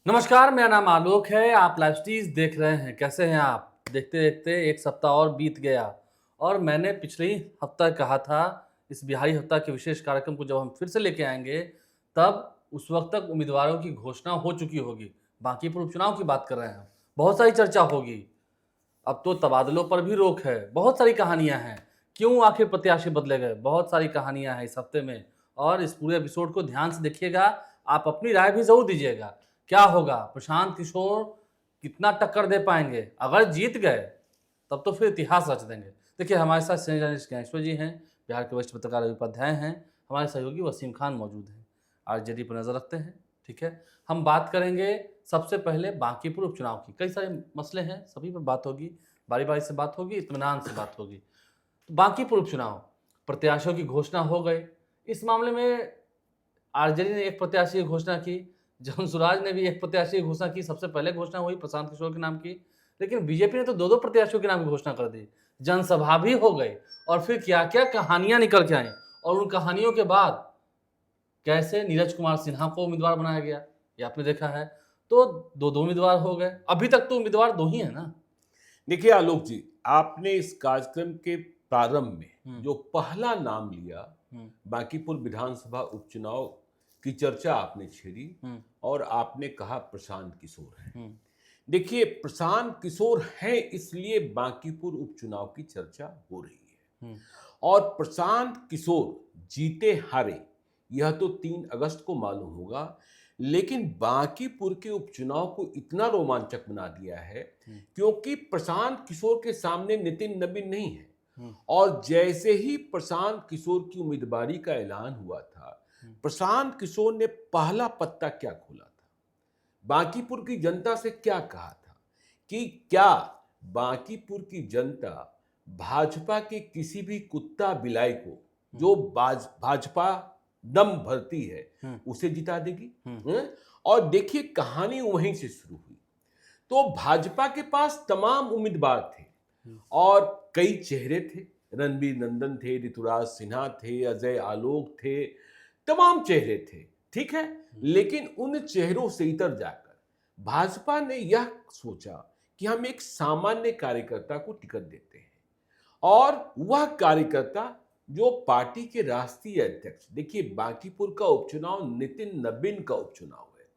नमस्कार, मेरा नाम आलोक है। आप लाइव स्टीज देख रहे हैं। कैसे हैं आप? देखते देखते एक सप्ताह और बीत गया और मैंने पिछले ही हफ्ता कहा था इस बिहारी हफ्ता के विशेष कार्यक्रम को जब हम फिर से लेके आएंगे तब उस वक्त तक उम्मीदवारों की घोषणा हो चुकी होगी। बांकीपुर उपचुनाव की बात कर रहे हैं हम। बहुत सारी चर्चा होगी। अब तो तबादलों पर भी रोक है। बहुत सारी कहानियां हैं। क्यों आखिर प्रत्याशी बदले गए? बहुत सारी कहानियां हैं इस हफ्ते में। और इस पूरे एपिसोड को ध्यान से देखिएगा। आप अपनी राय भी जरूर दीजिएगा। क्या होगा? प्रशांत किशोर कितना टक्कर दे पाएंगे? अगर जीत गए तब तो फिर इतिहास रच देंगे। देखिए, हमारे साथ सीनियर जर्नलिस्ट ज्ञानेश्वर जी हैं, बिहार के वरिष्ठ पत्रकार रवि उपाध्याय हैं, हमारे सहयोगी वसीम खान मौजूद हैं। आरजेडी पर नजर रखते हैं। ठीक है, हम बात करेंगे सबसे पहले बांकीपुर उपचुनाव की। कई सारे मसले हैं, सभी पर बात होगी, बारी बारी से बात होगी, इत्मीनान से बात होगी। तो बांकीपुर उपचुनाव, प्रत्याशियों की घोषणा हो गई। इस मामले में आरजेडी ने एक प्रत्याशी की घोषणा की, जनसुराज ने भी एक प्रत्याशी की घोषणा की। सबसे पहले घोषणा हुई प्रशांत किशोर के नाम की, लेकिन बीजेपी ने तो दो दो प्रत्याशियों के नाम की घोषणा कर दी। जनसभा भी हो गई और फिर क्या क्या कहानियां निकल के आई और उन कहानियों के बाद कैसे नीरज कुमार सिन्हा को उम्मीदवार बनाया गया, ये आपने देखा है। तो दो दो उम्मीदवार हो गए। अभी तक तो उम्मीदवार दो ही है ना। देखिए आलोक जी, आपने इस कार्यक्रम के प्रारंभ में जो पहला नाम लिया, बांकीपुर विधानसभा उपचुनाव की चर्चा आपने छेड़ी और आपने कहा प्रशांत किशोर है। देखिए, प्रशांत किशोर है इसलिए बांकीपुर उपचुनाव की चर्चा हो रही है। और प्रशांत किशोर जीते हारे यह तो 3 अगस्त को मालूम होगा, लेकिन बांकीपुर के उपचुनाव को इतना रोमांचक बना दिया है क्योंकि प्रशांत किशोर के सामने नितिन नबीन नहीं है। और जैसे ही प्रशांत किशोर की उम्मीदवारी का ऐलान हुआ था, प्रशांत किशोर ने पहला पत्ता क्या खोला था, बांकीपुर की जनता से क्या कहा था कि क्या बांकीपुर की जनता भाजपा के किसी भी कुत्ता बिलाई को जो भाजपा दम भरती है उसे जिता देगी। और देखिए, कहानी वहीं से शुरू हुई। तो भाजपा के पास तमाम उम्मीदवार थे और कई चेहरे थे। रणबीर नंदन थे, ऋतुराज सिन्हा थे, अजय आलोक थे, तमाम चेहरे थे। ठीक है, लेकिन उन चेहरों से इतर जाकर भाजपा ने यह सोचा कि हम एक सामान्य कार्यकर्ता को टिकट देते हैं और वह कार्यकर्ता जो पार्टी के राष्ट्रीय अध्यक्ष, देखिए बांकीपुर का उपचुनाव नितिन नबीन का उपचुनाव है।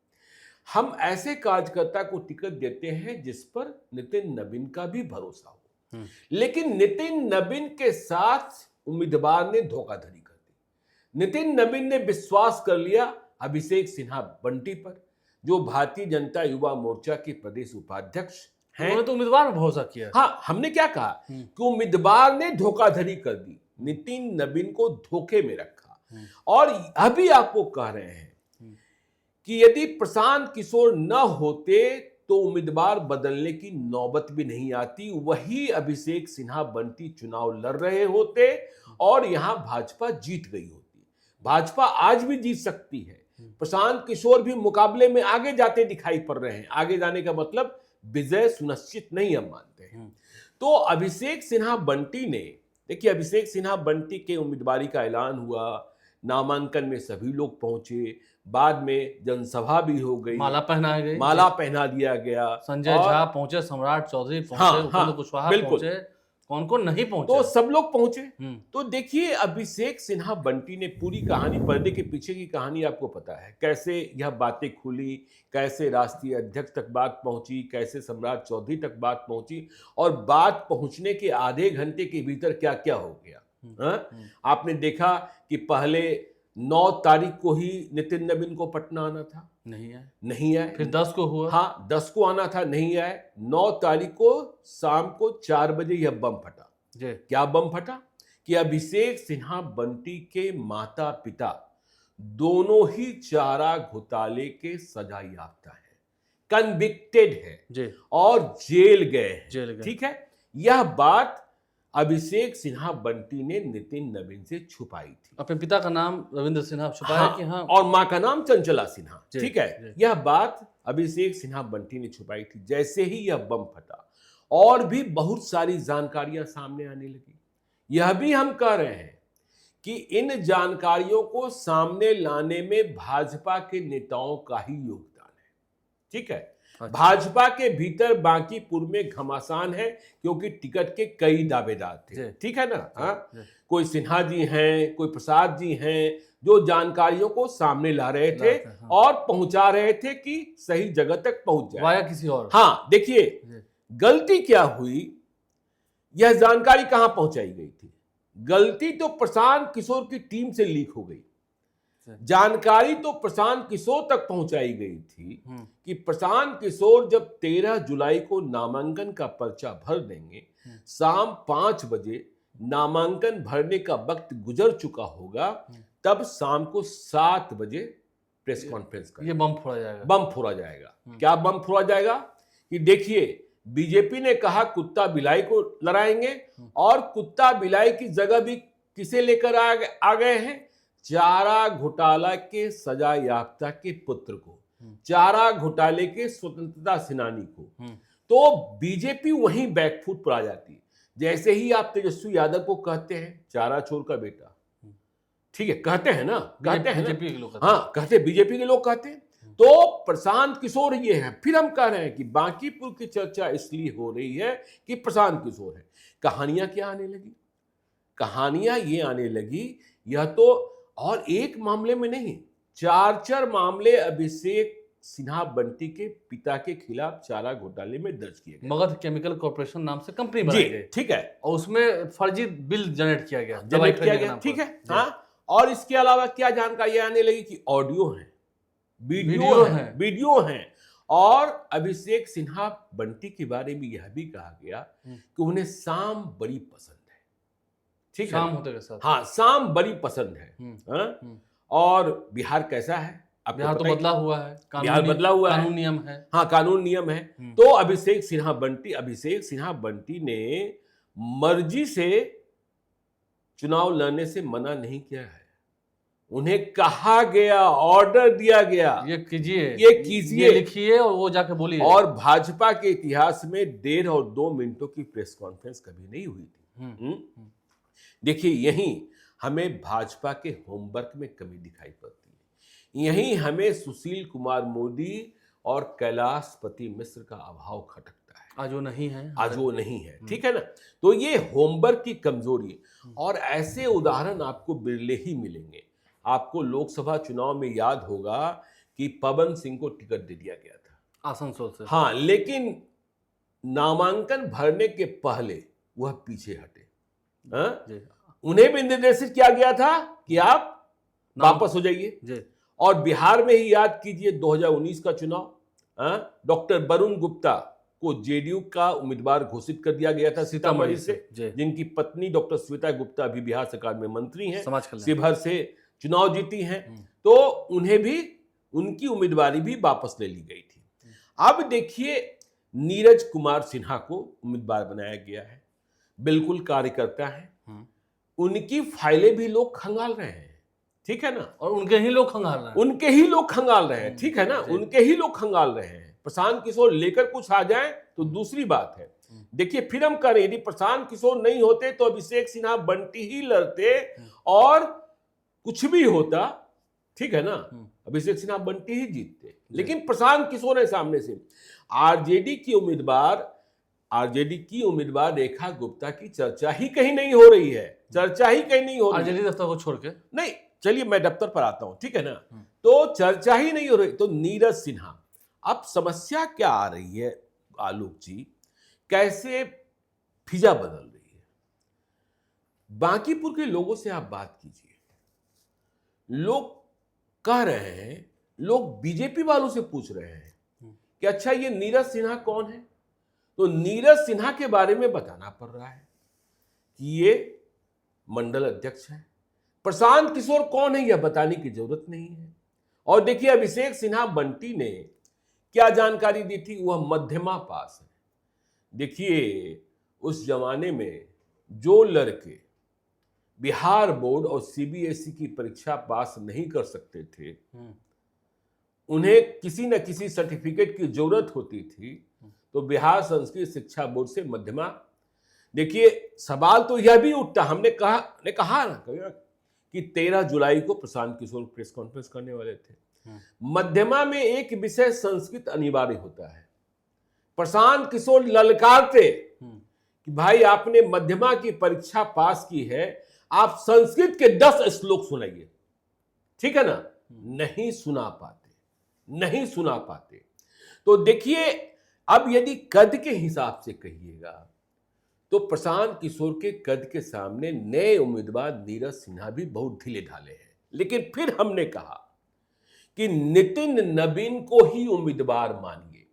हम ऐसे कार्यकर्ता को टिकट देते हैं जिस पर नितिन नबीन का भी भरोसा हो। लेकिन नितिन नबीन के साथ उम्मीदवार ने धोखाधड़ी कर दी। नितिन नबीन ने विश्वास कर लिया अभिषेक सिन्हा बंटी पर, जो भारतीय जनता युवा मोर्चा के प्रदेश उपाध्यक्ष हैं। उन्होंने तो उम्मीदवार पर भरोसा किया। हाँ, हमने क्या कहा कि उम्मीदवार ने धोखाधड़ी कर दी, नितिन नबीन को धोखे में रखा। और अभी आपको कह रहे हैं कि यदि प्रशांत किशोर न होते तो उम्मीदवार बदलने की नौबत भी नहीं आती, वही अभिषेक सिन्हा बंटी चुनाव लड़ रहे होते और यहां भाजपा जीत गई होती। भाजपा आज भी जीत सकती है। प्रशांत किशोर भी मुकाबले में आगे जाते दिखाई पड़ रहे हैं। आगे जाने का मतलब विजय सुनिश्चित नहीं हम मानते हैं। तो अभिषेक सिन्हा बंटी ने, देखिए अभिषेक सिन्हा बंटी के उम्मीदवारी का ऐलान हुआ, नामांकन में सभी लोग पहुंचे, बाद में जनसभा भी हो गई, माला पहनाई गई, माला पहना दिया गया। संजय झा पहुंचे, सम्राट चौधरी पहुंचे, उपेंद्र कुशवाहा पहुंचे, कौन कौन नहीं पहुंचे, तो सब लोग पहुंचे। तो देखिए, अभिषेक सिन्हा बंटी ने पूरी कहानी, पर्दे के पीछे की कहानी आपको पता है, कैसे यह बातें खुली, कैसे राष्ट्रीय अध्यक्ष तक बात पहुंची, कैसे सम्राट चौधरी तक बात पहुंची और बात पहुंचने के आधे घंटे के भीतर क्या क्या हो गया। आपने देखा कि पहले 9 तारीख को ही नितिन नबीन को पटना आना था, नहीं आए। फिर 10 को हुआ, हाँ 10 को आना था, नहीं आए। 9 तारीख को शाम को 4 बजे यह बम फटा। क्या बम फटा कि अभिषेक सिन्हा बंटी के माता पिता दोनों ही चारा घोटाले के सजा याफ्ता है, कन्विक्टेड है और जेल गए हैं। ठीक है, यह बात अभिषेक सिन्हा बंटी ने नितिन नबीन से छुपाई थी। अपने पिता का नाम रविंद्र सिन्हा छुपाया कि हाँ, और मां का नाम चंचला सिन्हा। ठीक है, यह बात अभिषेक सिन्हा बंटी ने छुपाई थी। जैसे ही यह बम फटा और भी बहुत सारी जानकारियां सामने आने लगी। यह भी हम कह रहे हैं कि इन जानकारियों को सामने लाने में भाजपा के नेताओं का ही योगदान है। ठीक है। अच्छा। भाजपा के भीतर बांकीपुर में घमासान है क्योंकि टिकट के कई दावेदार थे, ठीक है ना। हाँ, कोई सिन्हा जी हैं, कोई प्रसाद जी हैं, जो जानकारियों को सामने ला रहे थे हाँ। और पहुंचा रहे थे कि सही जगह तक पहुंच जाए वाया किसी और। हाँ, देखिए गलती क्या हुई, यह जानकारी कहां पहुंचाई गई थी। गलती तो प्रशांत किशोर की टीम से लीक हो गई। जानकारी तो प्रशांत किशोर तक पहुंचाई गई थी कि प्रशांत किशोर जब 13 जुलाई को नामांकन का पर्चा भर देंगे, शाम 5 बजे नामांकन भरने का वक्त गुजर चुका होगा, तब शाम को 7 बजे प्रेस कॉन्फ्रेंस करेंगे। ये बम फोड़ा जाएगा। बम फोड़ा जाएगा। क्या बम फोड़ा जाएगा कि देखिए, बीजेपी ने कहा कुत्ता बिलाई को लड़ाएंगे, और कुत्ता बिलाई की जगह भी किसे लेकर आ गए हैं? चारा घोटाला के सजा याफ्ता के पुत्र को, चारा घोटाले के स्वतंत्रता सेनानी को। तो बीजेपी वहीं बैकफुट पर आ जाती है। जैसे ही आप तेजस्वी यादव को कहते हैं चारा चोर का बेटा, ठीक है, कहते हैं ना, कहते हैं बीजेपी के लोग, हाँ, कहते बीजेपी के लोग कहते हैं, तो प्रशांत किशोर ये है। फिर हम कह रहे हैं कि बांकीपुर की चर्चा इसलिए हो रही है कि प्रशांत किशोर है। कहानियां क्या आने लगी? कहानियां ये आने लगी, यह तो और एक मामले में नहीं, 4 मामले अभिषेक सिन्हा बंटी के पिता के खिलाफ चारा घोटाले में दर्ज किए गए। मगध केमिकल कॉर्पोरेशन नाम से कंपनी बनाई गई, ठीक है, और उसमें फर्जी बिल जनरेट किया गया, ठीक है। हाँ, और इसके अलावा क्या जानकारी आने लगी कि ऑडियो है, वीडियो हैं, और अभिषेक सिन्हा बंटी के बारे में यह भी कहा गया कि उन्हें शाम बड़ी पसंद है, ठीक है, शाम होते के साथ, हाँ, शाम बड़ी पसंद है। और बिहार कैसा है? बिहार तो बदला हुआ है, बिहार बदला हुआ है, कानून नियम है, हाँ, कानून नियम है। तो अभिषेक सिन्हा बंटी ने मर्जी से चुनाव लड़ने से मना नहीं किया है। उन्हें कहा गया, ऑर्डर दिया गया, ये कीजिए, ये लिखिए और वो जाके बोलिए। और भाजपा के इतिहास में 1.5 और 2 मिनटों की प्रेस कॉन्फ्रेंस कभी नहीं हुई थी। देखिए, यहीं हमें भाजपा के होमवर्क में कमी दिखाई पड़ती है। यहीं हमें सुशील कुमार मोदी और कैलाशपति मिश्र का अभाव खटकता है। आज वो नहीं है, ठीक है ना। तो ये होमवर्क की कमजोरी, और ऐसे उदाहरण आपको बिरले ही मिलेंगे। आपको लोकसभा चुनाव में याद होगा कि पवन सिंह को टिकट दे दिया गया था आसनसोल से, हाँ, लेकिन नामांकन भरने के पहले वह पीछे हटे। उन्हें भी निर्देशित किया गया था कि आप वापस हो जाइए। और बिहार में ही याद कीजिए 2019 का चुनाव, डॉक्टर वरुण गुप्ता को जेडीयू का उम्मीदवार घोषित कर दिया गया था सीतामढ़ी से, जिनकी पत्नी डॉक्टर श्वेता गुप्ता अभी बिहार सरकार में मंत्री हैं, शिवहर से चुनाव जीती हैं। तो उन्हें भी, उनकी उम्मीदवारी भी वापस ले ली गई थी। अब देखिए, नीरज कुमार सिन्हा को उम्मीदवार बनाया गया है, बिल्कुल कार्यकर्ता है, उनकी फाइलें भी लोग खंगाल रहे हैं, ठीक है ना, और उनके ही लोग खंगाल रहे हैं, ठीक है ना, उनके ही लोग खंगाल रहे हैं। प्रशांत किशोर लेकर कुछ आ जाए तो दूसरी बात है। देखिए, फिर हम करें, यदि प्रशांत किशोर नहीं होते तो अभिषेक सिन्हा बंटी ही लड़ते और कुछ भी होता, ठीक है ना, अभिषेक सिन्हा बंटी ही जीतते। लेकिन प्रशांत किशोर है सामने से। आरजेडी की उम्मीदवार रेखा गुप्ता की चर्चा ही कहीं नहीं हो रही है, आरजेडी दफ्तर को छोड़ के नहीं। चलिए, मैं दफ्तर पर आता हूं, ठीक है ना। तो चर्चा ही नहीं हो रही। तो नीरज सिन्हा, अब समस्या क्या आ रही है आलोक जी, कैसे फिजा बदल रही है? बांकीपुर के लोगों से आप बात कीजिए, लोग कह रहे हैं, लोग बीजेपी वालों से पूछ रहे हैं कि अच्छा, ये नीरज सिन्हा कौन है? तो नीरज सिन्हा के बारे में बताना पड़ रहा है कि ये मंडल अध्यक्ष है। प्रशांत किशोर कौन है यह बताने की जरूरत नहीं है। और देखिए, अभिषेक सिन्हा बंटी ने क्या जानकारी दी थी, वह मध्यमा पास है। देखिए, उस जमाने में जो लड़के बिहार बोर्ड और सीबीएसई की परीक्षा पास नहीं कर सकते थे, उन्हें किसी न किसी सर्टिफिकेट की जरूरत होती थी, तो बिहार संस्कृत शिक्षा बोर्ड से मध्यमा। देखिए, सवाल तो यह भी उठता, हमने कहा ना कि 13 जुलाई को प्रशांत किशोर प्रेस कॉन्फ्रेंस करने वाले थे। मध्यमा में एक विषय संस्कृत अनिवार्य होता है। प्रशांत किशोर ललकारते कि भाई आपने मध्यमा की परीक्षा पास की है, आप संस्कृत के 10 श्लोक सुनाइए, ठीक है ना? नहीं सुना पाते, नहीं सुना पाते। तो देखिए, अब यदि कद के हिसाब से कहिएगा तो प्रशांत किशोर के कद के सामने नए उम्मीदवार नीरज सिन्हा भी बहुत ढीले ढाले हैं। लेकिन फिर हमने कहा कि नितिन नवीन को ही उम्मीदवार मानिए,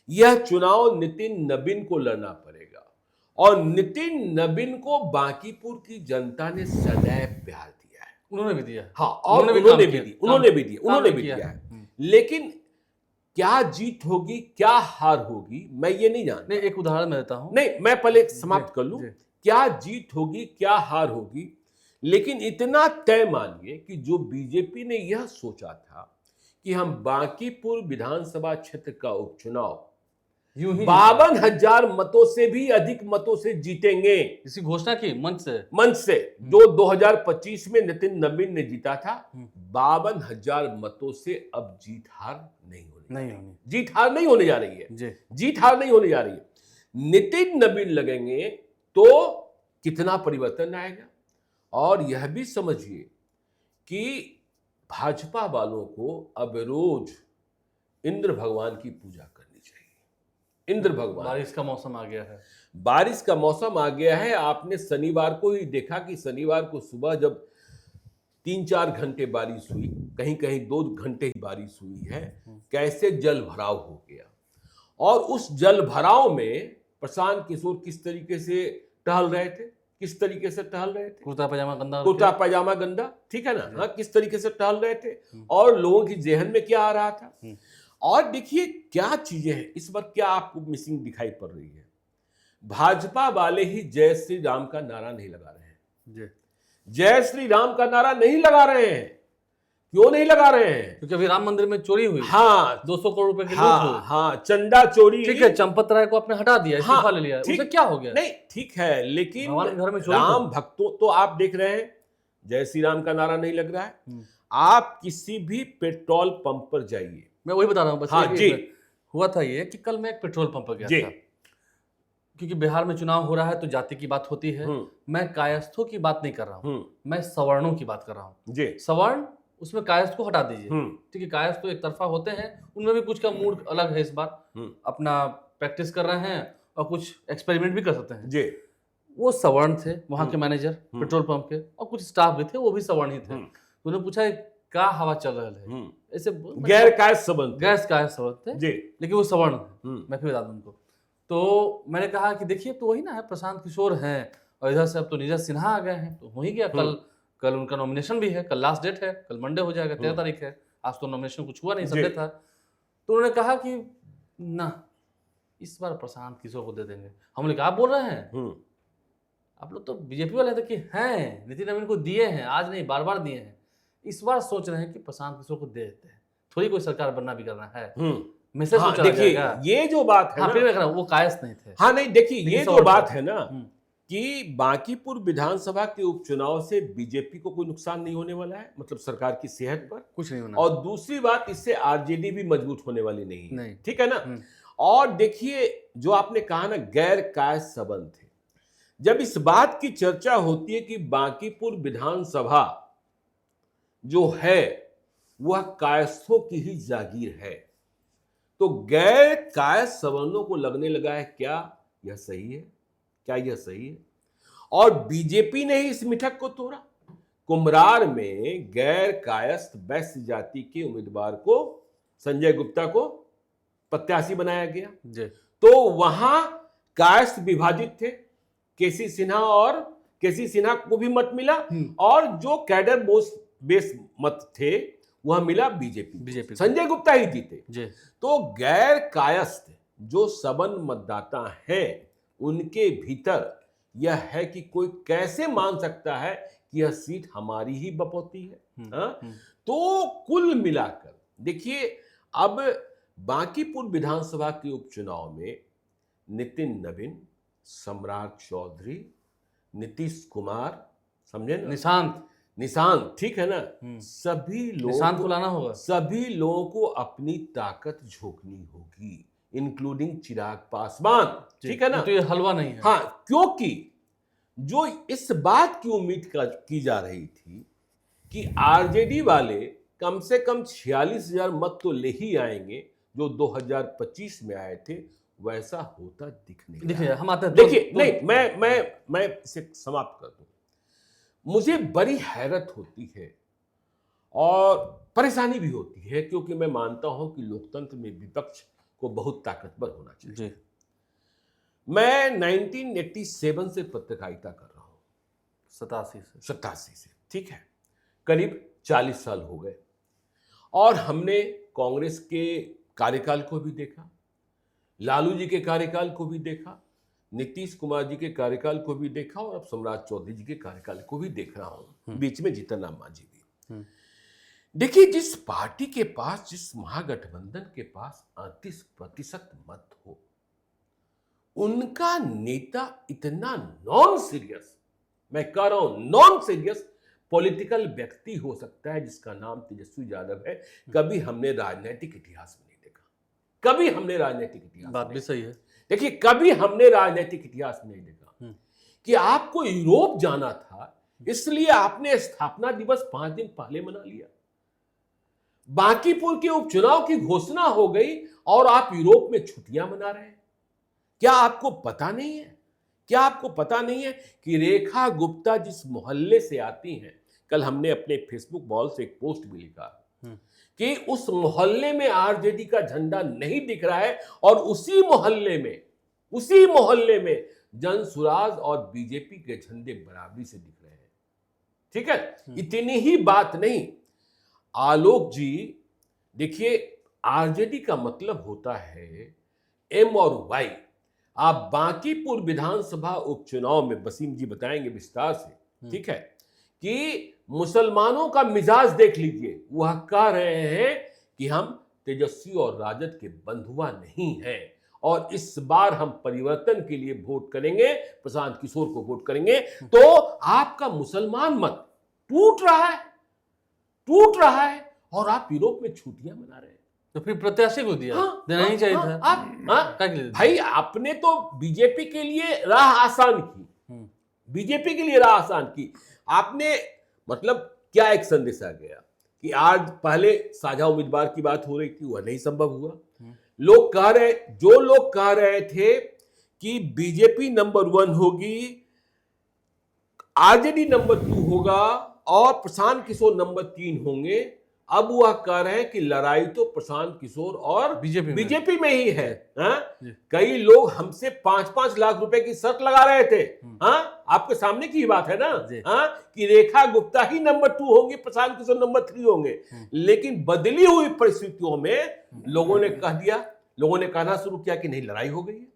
यह चुनाव नितिन नवीन को लड़ना पड़ेगा। और नितिन नवीन को बांकीपुर की जनता ने सदैव प्यार दिया है। उन्होंने भी दिया, हाँ, और उन्होंने भी दिया है। लेकिन क्या जीत होगी, क्या हार होगी, मैं ये नहीं जानता। नहीं, एक उदाहरण मैं देता हूं। नहीं, मैं पहले समाप्त कर लूं। क्या जीत होगी, क्या हार होगी, लेकिन इतना तय मानिए कि जो बीजेपी ने यह सोचा था कि हम बांकीपुर विधानसभा क्षेत्र का उपचुनाव 52,000 मतों से भी अधिक मतों से जीतेंगे, इसी घोषणा की मंच से जो 2025 में नितिन नवीन ने जीता था, 52,000 मतों से अब जीत हार नहीं होनी, जीत हार नहीं होने जा रही है, जीत हार नहीं होने जा रही है। नितिन नवीन लगेंगे तो कितना परिवर्तन आएगा। और यह भी समझिए कि भाजपा वालों को अब रोज इंद्र भगवान की पूजा करनी चाहिए। इंद्र भगवान, बारिश का मौसम आ गया है, बारिश का मौसम आ गया है। आपने शनिवार को ही देखा कि शनिवार को सुबह जब 3-4 घंटे बारिश हुई, कहीं कहीं 2 घंटे ही बारिश हुई है, कैसे जल भराव हो गया। और उस जल भराव में प्रशांत किशोर किस तरीके से टहल रहे थे, किस तरीके से टहल रहे थे, कुर्ता पजामा गंदा, ठीक है ना? हाँ, किस तरीके से टहल रहे थे और लोगों की जेहन में क्या आ रहा था। और देखिए क्या चीजें हैं इस बार, क्या आपको मिसिंग दिखाई पड़ रही है। भाजपा वाले ही जय श्री राम का नारा नहीं लगा रहे हैं, जय श्री राम का नारा नहीं लगा रहे हैं। क्यों नहीं लगा रहे हैं? क्योंकि अभी राम मंदिर में चोरी हुई, हाँ, 200 करोड़ रुपए की हाँ, लूट हुई, हाँ, चंदा चोरी, ठीक है, चंपत राय को आपने हटा दिया, इस्तीफा ले लिया, उसे क्या हो गया? नहीं, ठीक है, लेकिन घर में चोरी राम भक्तों तो आप देख रहे हैं जय श्री राम का नारा नहीं लग रहा है। आप किसी भी पेट्रोल पंप पर जाइए, मैं वही बता रहा हूँ बस। हाँ जी, हुआ था ये कि कल मैं एक पेट्रोल पंप पर गया था, क्योंकि बिहार में चुनाव हो रहा है तो जाति की बात होती है। मैं कायस्थों की बात नहीं कर रहा हूँ, मैं सवर्णों की बात कर रहा हूँ। सवर्ण, उसमें कायस्थ को हटा दीजिए, ठीक है। कायस्थ तो एक तरफा होते हैं, उनमें भी कुछ का मूड अलग है। इस बार अपना प्रैक्टिस कर रहे हैं और कुछ एक्सपेरिमेंट भी कर सकते हैं। वो सवर्ण थे, वहां के मैनेजर पेट्रोल पंप के, और कुछ स्टाफ भी थे, वो भी सवर्ण ही थे। उन्होंने पूछा क्या हवा चल रहा है, ऐसे गैर कायस्थ संबंध थे, लेकिन वो सवर्ण है। मैं फिर बता दूं उनको। तो मैंने कहा कि देखिए, तो वही ना है, प्रशांत किशोर हैं, और इधर से अब तो नीरज सिन्हा आ गए हैं, तो हो ही गया। कल उनका नॉमिनेशन भी है, कल लास्ट डेट है, कल मंडे हो जाएगा, 13 तारीख है। आज तो नॉमिनेशन कुछ हुआ नहीं, संडे था। तो उन्होंने कहा कि ना, इस बार प्रशांत किशोर को दे देंगे। हमने कहा आप बोल रहे हैं, आप लोग तो बीजेपी वाले थे कि हैं, नितिन नवीन को दिए हैं, आज नहीं बार बार दिए हैं, इस बार सोच रहे हैं कि प्रशांत किशोर को दे देते हैं, थोड़ी कोई सरकार बनना भी करना है। मैसेज हाँ, देखिए ये जो बात है, हाँ, ना, वो कायस्थ नहीं थे। हाँ, नहीं, देखिए ये जो बात है ना कि बांकीपुर विधानसभा के उपचुनाव से बीजेपी को कोई नुकसान नहीं होने वाला है, मतलब सरकार की सेहत पर कुछ नहीं होना। और दूसरी बात, इससे आरजेडी भी मजबूत होने वाली नहीं है, ठीक है ना। और देखिए जो आपने कहा ना, गैर कायस्थ संबंध थे, जब इस बात की चर्चा होती है कि बांकीपुर विधानसभा जो है वह कायस्थों की ही जागीर है, तो गैर कायस्थ सवर्णों को लगने लगा है क्या यह सही है, क्या यह सही है? और बीजेपी ने ही इस मिथक को तोड़ा। कुम्हरार में गैर कायस्थ वैश्य जाति के उम्मीदवार को, संजय गुप्ता को प्रत्याशी बनाया गया, तो वहां कायस्थ विभाजित थे। केसी सिन्हा को भी मत मिला, और जो कैडर बेस मत थे वह मिला बीजेपी। संजय गुप्ता ही जीते। तो गैर कायस्थ जो सवर्ण मतदाता हैं, उनके भीतर यह है कि कोई कैसे मान सकता है कि यह सीट हमारी ही बपौती है। तो कुल मिलाकर देखिए, अब बांकीपुर विधानसभा के उपचुनाव में नितिन नवीन, सम्राट चौधरी, नीतीश कुमार, समझे ना, निशान, ठीक है ना। सभी निशान लोग को लाना होगा। सभी लोगों को अपनी ताकत झोंकनी होगी, इंक्लूडिंग चिराग पासवान, ठीक है ना। तो ये हलवा नहीं है। हाँ, क्योंकि जो इस बात की उम्मीद की जा रही थी कि आरजेडी वाले कम से कम 46,000 मत तो ले ही आएंगे जो 2025 में आए थे, वैसा होता दिख नहीं देखिए रहा। हम आते हैं देखिए, नहीं, मैं इसे समाप्त कर दूं। मुझे बड़ी हैरत होती है और परेशानी भी होती है, क्योंकि मैं मानता हूं कि लोकतंत्र में विपक्ष को बहुत ताकतवर होना चाहिए। जी। मैं 1987 से पत्रकारिता कर रहा हूं, 87 से, ठीक है, करीब 40 साल हो गए, और हमने कांग्रेस के कार्यकाल को भी देखा, लालू जी के कार्यकाल को भी देखा, नीतीश कुमार जी के कार्यकाल को भी देखा, और अब सम्राट चौधरी जी के कार्यकाल को भी देख रहा हूं, बीच में जीतन राम मांझी भी। देखिए, जिस पार्टी के पास, जिस महागठबंधन के पास 38% मत हो, उनका नेता इतना नॉन सीरियस, मैं कह रहा हूं नॉन सीरियस पॉलिटिकल व्यक्ति हो सकता है जिसका नाम तेजस्वी यादव है, कभी हमने राजनीतिक इतिहास में नहीं देखा। कभी हमने राजनीतिक इतिहास, बात भी सही है। देखिए, कभी हमने राजनीतिक इतिहास में नहीं देखा कि आपको यूरोप जाना था, इसलिए आपने स्थापना दिवस 5 दिन पहले मना लिया। बांकीपुर के उपचुनाव की घोषणा हो गई और आप यूरोप में छुट्टियां मना रहे हैं। क्या आपको पता नहीं है, क्या आपको पता नहीं है कि रेखा गुप्ता जिस मोहल्ले से आती हैं, कल हमने अपने फेसबुक वॉल से एक पोस्ट भी लिखा कि उस मोहल्ले में आरजेडी का झंडा नहीं दिख रहा है, और उसी मोहल्ले में जनसुराज और बीजेपी के झंडे बराबरी से दिख रहे हैं, ठीक है। इतनी ही बात नहीं, आलोक जी, देखिए, आरजेडी का मतलब होता है एम और वाई। आप बांकीपुर विधानसभा उपचुनाव में, वसीम जी बताएंगे विस्तार से, ठीक है, कि मुसलमानों का मिजाज देख लीजिए। वह कह रहे हैं कि हम तेजस्वी और राजद के बंधुआ नहीं हैं, और इस बार हम परिवर्तन के लिए वोट करेंगे, प्रशांत किशोर को वोट करेंगे। तो आपका मुसलमान मत टूट रहा है, और आप यूरोप में छुट्टियां मना रहे हैं। तो फिर प्रत्याशी को दिया, देना ही चाहिए था। भाई, आपने तो बीजेपी के लिए राह आसान की, आपने, मतलब क्या एक संदेश आ गया कि आज, पहले साझा उम्मीदवार की बात हो रही थी, वह नहीं संभव हुआ। जो लोग कह रहे थे कि बीजेपी नंबर 1 होगी, आरजेडी नंबर 2 होगा और प्रशांत किशोर नंबर 3 होंगे, अब वह कह रहे हैं कि लड़ाई तो प्रशांत किशोर और बीजेपी में ही है। कई लोग हमसे 5-5 लाख रुपए की शर्त लगा रहे थे। आपके सामने की बात है ना, कि रेखा गुप्ता ही नंबर 2 होंगी, प्रशांत किशोर नंबर 3 होंगे। लेकिन बदली हुई परिस्थितियों में लोगों ने कहना शुरू किया कि नहीं, लड़ाई हो गई है।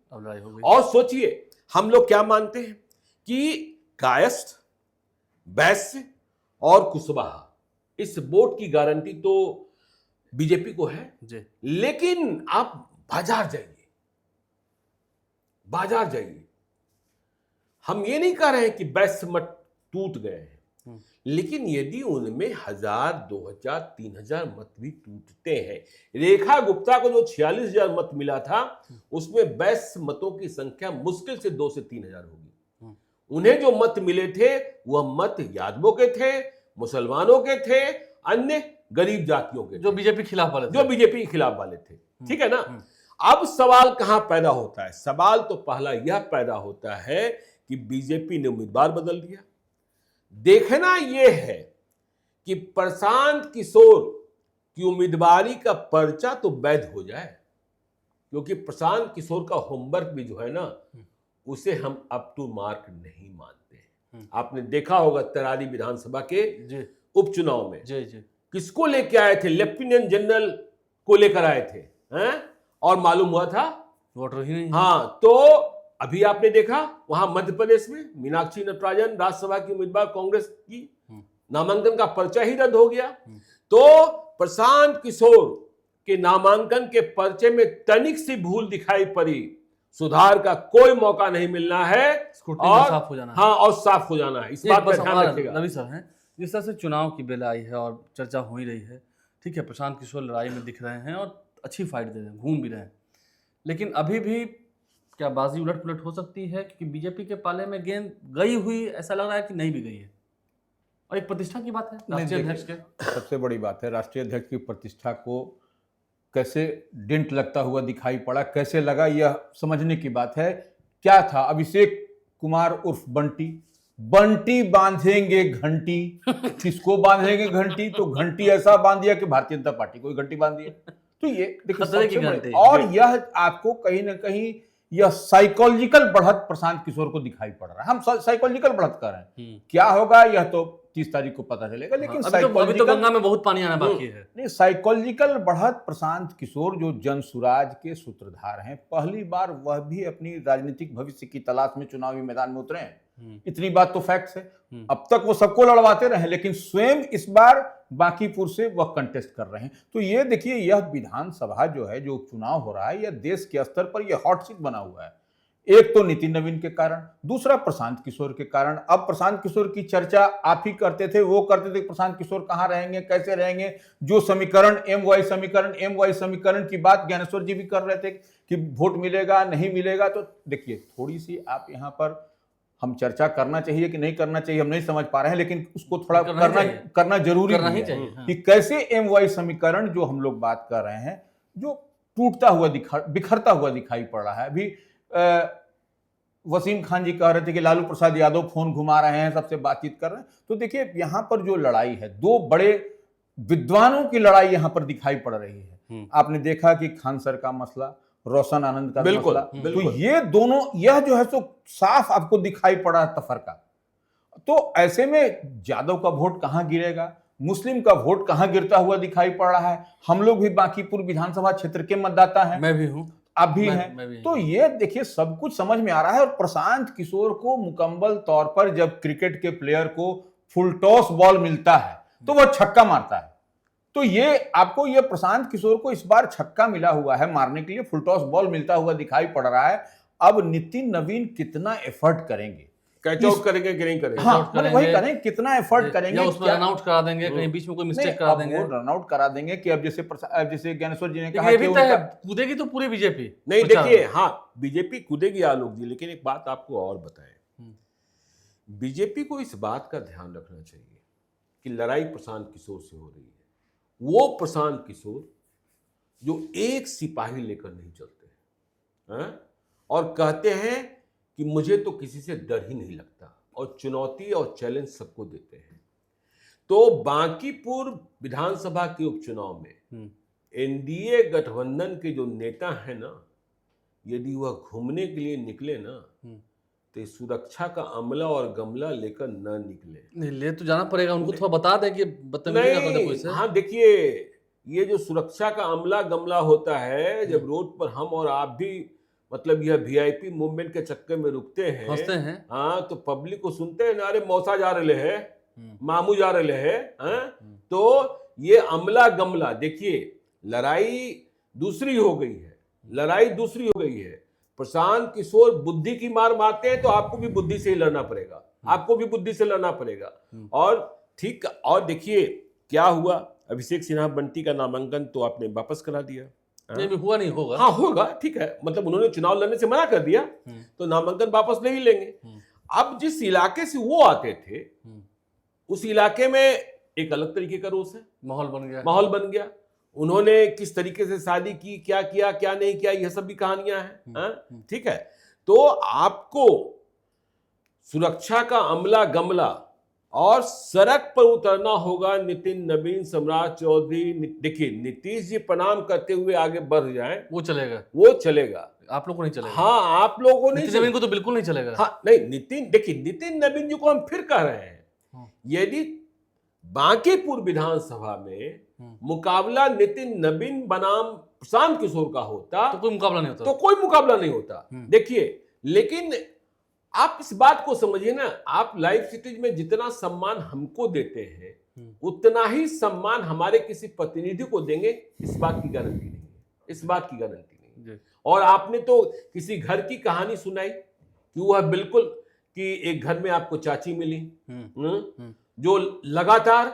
और सोचिए, हम लोग क्या मानते हैं कि कायस्थ, वैश्य और कुशवाहा, इस वोट की गारंटी तो बीजेपी को है जी। लेकिन आप बाजार जाइए, हम ये नहीं कह रहे हैं कि वैश्य मत टूट गए हैं, लेकिन यदि उनमें 1000, 2000, 3000 मत भी टूटते हैं, रेखा गुप्ता को जो 46,000 मत मिला था, उसमें वैश्य मतों की संख्या मुश्किल से 2 से 3,000 होगी। उन्हें जो मत मिले थे, वह मत यादवों के थे, मुसलमानों के थे, अन्य गरीब जातियों के, जो बीजेपी के खिलाफ वाले थे, ठीक है ना। अब सवाल कहां पैदा होता है? सवाल तो पहला यह पैदा होता है कि बीजेपी ने उम्मीदवार बदल दिया। देखना यह है कि प्रशांत किशोर की उम्मीदवारी का पर्चा तो वैध हो जाए, क्योंकि प्रशांत किशोर का होमवर्क भी जो है ना, उसे हम अप टू मार्क नहीं मानते हैं। आपने देखा होगा तरारी विधानसभा के उपचुनाव में किसको लेके आए थे? लेफ्टिनेंट जनरल को लेकर आए थे, और मालूम हुआ था वोटर ही नहीं। हाँ, तो अभी आपने देखा वहां मध्य प्रदेश में मीनाक्षी नटराजन राज्यसभा की उम्मीदवार कांग्रेस की, नामांकन का पर्चा ही रद्द हो गया। तो प्रशांत किशोर के नामांकन के पर्चे में तनिक सी भूल दिखाई पड़ी, सुधार का कोई मौका नहीं मिलना है, और साफ हो जाना है। हाँ, और साफ हो जाना है। इस बात पर ध्यान रखिएगा। रवि सर हैं जिस तरह से चुनाव की बेला आई है और चर्चा हो ही रही है, ठीक है, प्रशांत किशोर लड़ाई में दिख रहे हैं और अच्छी फाइट दे रहे हैं, घूम भी रहे हैं, लेकिन अभी भी क्या बाजी उलट पुलट हो सकती है? क्योंकि बीजेपी के पाले में गेंद गई हुई ऐसा लग रहा है कि नहीं भी गई है, और एक प्रतिष्ठा की बात है राष्ट्रीय अध्यक्ष के। सबसे बड़ी बात है, राष्ट्रीय अध्यक्ष की प्रतिष्ठा को कैसे डिंट लगता हुआ दिखाई पड़ा, कैसे लगा, यह समझने की बात है। क्या था, अभिषेक कुमार उर्फ बंटी, बंटी बांधेंगे घंटी। किसको बांधेंगे घंटी? तो घंटी ऐसा बांध दिया कि भारतीय जनता पार्टी को घंटी बांध दिया। तो ये देखिए खतरे की सबसे बड़ी- घंटी। और यह आपको कहीं ना कहीं यह साइकोलॉजिकल बढ़त प्रशांत किशोर को दिखाई पड़ रहा है। हम साइकोलॉजिकल बढ़त कर रहे हैं, क्या होगा यह तो 30 तारीख को पता चलेगा, लेकिन अभी तो गंगा में बहुत पानी आना बाकी है। नहीं, साइकोलॉजिकल बढ़त प्रशांत किशोर जो जन सुराज के सूत्रधार हैं, पहली बार वह भी अपनी राजनीतिक भविष्य की तलाश में चुनावी मैदान में उतरे हैं। इतनी बात तो फैक्ट है। अब तक वो सबको लड़वाते रहे, लेकिन स्वयं इस बार बांकीपुर से वह कंटेस्ट कर रहे हैं। तो ये देखिए, यह विधानसभा जो है, जो चुनाव हो रहा है, यह देश के स्तर पर यह हॉट सीट बना हुआ है। एक तो नितिन नवीन के कारण, दूसरा प्रशांत किशोर के कारण। अब प्रशांत किशोर की चर्चा आप ही करते थे, वो करते थे, प्रशांत किशोर कहां रहेंगे, कैसे रहेंगे। जो समीकरण एम वाई समीकरण की बात ज्ञानेश्वर जी भी कर रहे थे कि वोट मिलेगा नहीं मिलेगा। तो देखिए, थोड़ी सी आप यहां पर हम चर्चा करना चाहिए कि नहीं करना चाहिए, हम नहीं समझ पा रहे हैं, लेकिन उसको थोड़ा करना जरूरी है कि कैसे एम वाई समीकरण जो हम लोग बात कर रहे हैं, जो टूटता हुआ बिखरता हुआ दिखाई पड़ रहा है। अभी वसीम खान जी कह रहे थे कि लालू प्रसाद यादव फोन घुमा रहे हैं, सबसे बातचीत कर रहे हैं। तो देखिए, यहां पर जो लड़ाई है, दो बड़े विद्वानों की लड़ाई यहां पर दिखाई पड़ रही है। आपने देखा कि खान सर का मसला, रोशन आनंद का मसला, तो ये दोनों, यह जो है सो साफ आपको दिखाई पड़ा है तफरका। तो ऐसे में यादव का वोट कहां गिरेगा, मुस्लिम का वोट कहां गिरता हुआ दिखाई पड़ रहा है। हम लोग भी बांकीपुर विधानसभा क्षेत्र के मतदाता हैं, मैं भी हूं, आप भी हैं। तो ये देखिए, सब कुछ समझ में आ रहा है। और प्रशांत किशोर को मुकम्मल तौर पर जब क्रिकेट के प्लेयर को फुल टॉस बॉल मिलता है तो वह छक्का मारता है। तो ये आपको, ये प्रशांत किशोर को इस बार छक्का मिला हुआ है मारने के लिए, फुल टॉस बॉल मिलता हुआ दिखाई पड़ रहा है। अब नितिन नवीन कितना एफर्ट करेंगे, कैच आउट करेंगे कि नहीं करेंगे, हाँ, वही करें, कितना एफर्ट करेंगे, उसमें रन आउट करा देंगे, कहीं बीच में कोई मिस्टेक करा देंगे, रन आउट करा देंगे कि अब जैसे ज्ञानेश्वर जी ने कहा कि कूदेगी तो पूरी बीजेपी नहीं। देखिए, हाँ, बीजेपी कूदेगी आलोक जी, लेकिन एक बात आपको और बताएं, बीजेपी को इस बात का ध्यान रखना चाहिए कि लड़ाई प्रशांत किशोर से हो रही है। वो प्रशांत किशोर जो एक सिपाही लेकर नहीं चलते हैं और कहते हैं कि मुझे तो किसी से डर ही नहीं लगता, और चुनौती और चैलेंज सबको देते हैं। तो बांकीपुर विधानसभा के उपचुनाव में एनडीए गठबंधन के जो नेता हैं ना, यदि वह घूमने के लिए निकले ना, तो सुरक्षा का अमला और गमला लेकर न निकले। नहीं, ले तो जाना पड़ेगा उनको, थोड़ा बता दें कि नहीं। हाँ, देखिए, ये जो सुरक्षा का अमला गमला होता है, जब रोड पर हम और आप भी मतलब यह वीआईपी मूवमेंट के चक्कर में रुकते हैं, हंसते हैं, हाँ, तो पब्लिक को सुनते हैं ना, अरे मौसा जा रहे हैं, मामू जा रहे हैं, तो ये अमला गमला, देखिए, लड़ाई दूसरी हो गई है। प्रशांत किशोर बुद्धि की मार मारते हैं, तो आपको भी बुद्धि से ही लड़ना पड़ेगा, और ठीक। और देखिए क्या हुआ, अभिषेक सिन्हा बंटी का नामांकन तो आपने वापस करा दिया। नहीं, हुआ नहीं होगा, हाँ होगा, ठीक है, मतलब उन्होंने चुनाव लड़ने से मना कर दिया, तो नामांकन वापस नहीं लेंगे। अब जिस इलाके से वो आते थे, उस इलाके में एक अलग तरीके का रोष है, माहौल बन गया। उन्होंने किस तरीके से शादी की, क्या किया, क्या नहीं किया, यह सब भी कहानियां हैं, ठीक है। तो आपको सुरक्षा का अमला गमला और सड़क पर उतरना होगा नितिन नवीन, सम्राट चौधरी। देखिए, नीतीश जी प्रणाम करते हुए आगे बढ़ जाएं, वो चलेगा, आप लोगों को नहीं चलेगा। हाँ, आप लोगों को नहीं, नितिन नवीन को तो बिल्कुल नहीं चलेगा। हाँ, नहीं, नितिन नवीन जी को हम फिर कह रहे हैं, यदि बांकीपुर विधानसभा में मुकाबला नितिन नवीन बनाम प्रशांत किशोर का होता तो कोई मुकाबला नहीं होता, देखिए। लेकिन आप इस बात को समझिए ना, आप लाइव सिटीज में जितना सम्मान हमको देते हैं, उतना ही सम्मान हमारे किसी प्रतिनिधि को देंगे, इस बात की गारंटी नहीं है। और आपने तो किसी घर की कहानी सुनाई कि वह बिल्कुल कि एक घर में आपको चाची मिली, जो लगातार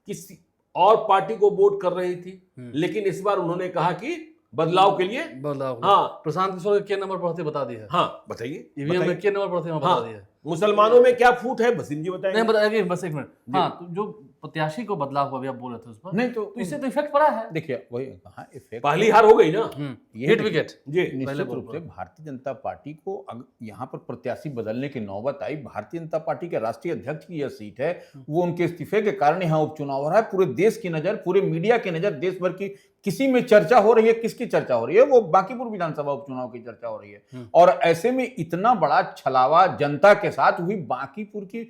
किसी और पार्टी को वोट कर रही थी, लेकिन इस बार उन्होंने कहा कि बदलाव के लिए बदलाव। हाँ, प्रशांत किशोर के नंबर पर थे, बता दिया। हाँ बताइए, ईवीएम में के नंबर पर थे, वहाँ बता दिया। मुसलमानों में क्या फूट है वसीम जी बताएंगे। नहीं बताइए, बस एक मिनट। हाँ, तो जो प्रत्याशी को बदलाव हुआ, अभी आप बोल रहे थे उस पर, नहीं तो इससे तो इफेक्ट पड़ा है। देखिए वही कहा इफेक्ट, पहली हार हो गई ना, ये हिट विकेट। जी निश्चित रूप से भारतीय जनता पार्टी को यहाँ पर प्रत्याशी बदलने की नौबत आई। भारतीय जनता पार्टी के राष्ट्रीय अध्यक्ष की यह सीट है, वो उनके इस्तीफे के कारण यहाँ उपचुनाव हो रहा है। पूरे देश की नजर, पूरे मीडिया की नजर देश भर की किसी में चर्चा हो रही है। किसकी चर्चा हो रही है? वो बांकीपुर विधानसभा उपचुनाव की चर्चा हो रही है। और ऐसे में इतना बड़ा छलावा जनता के साथ हुई। बांकीपुर की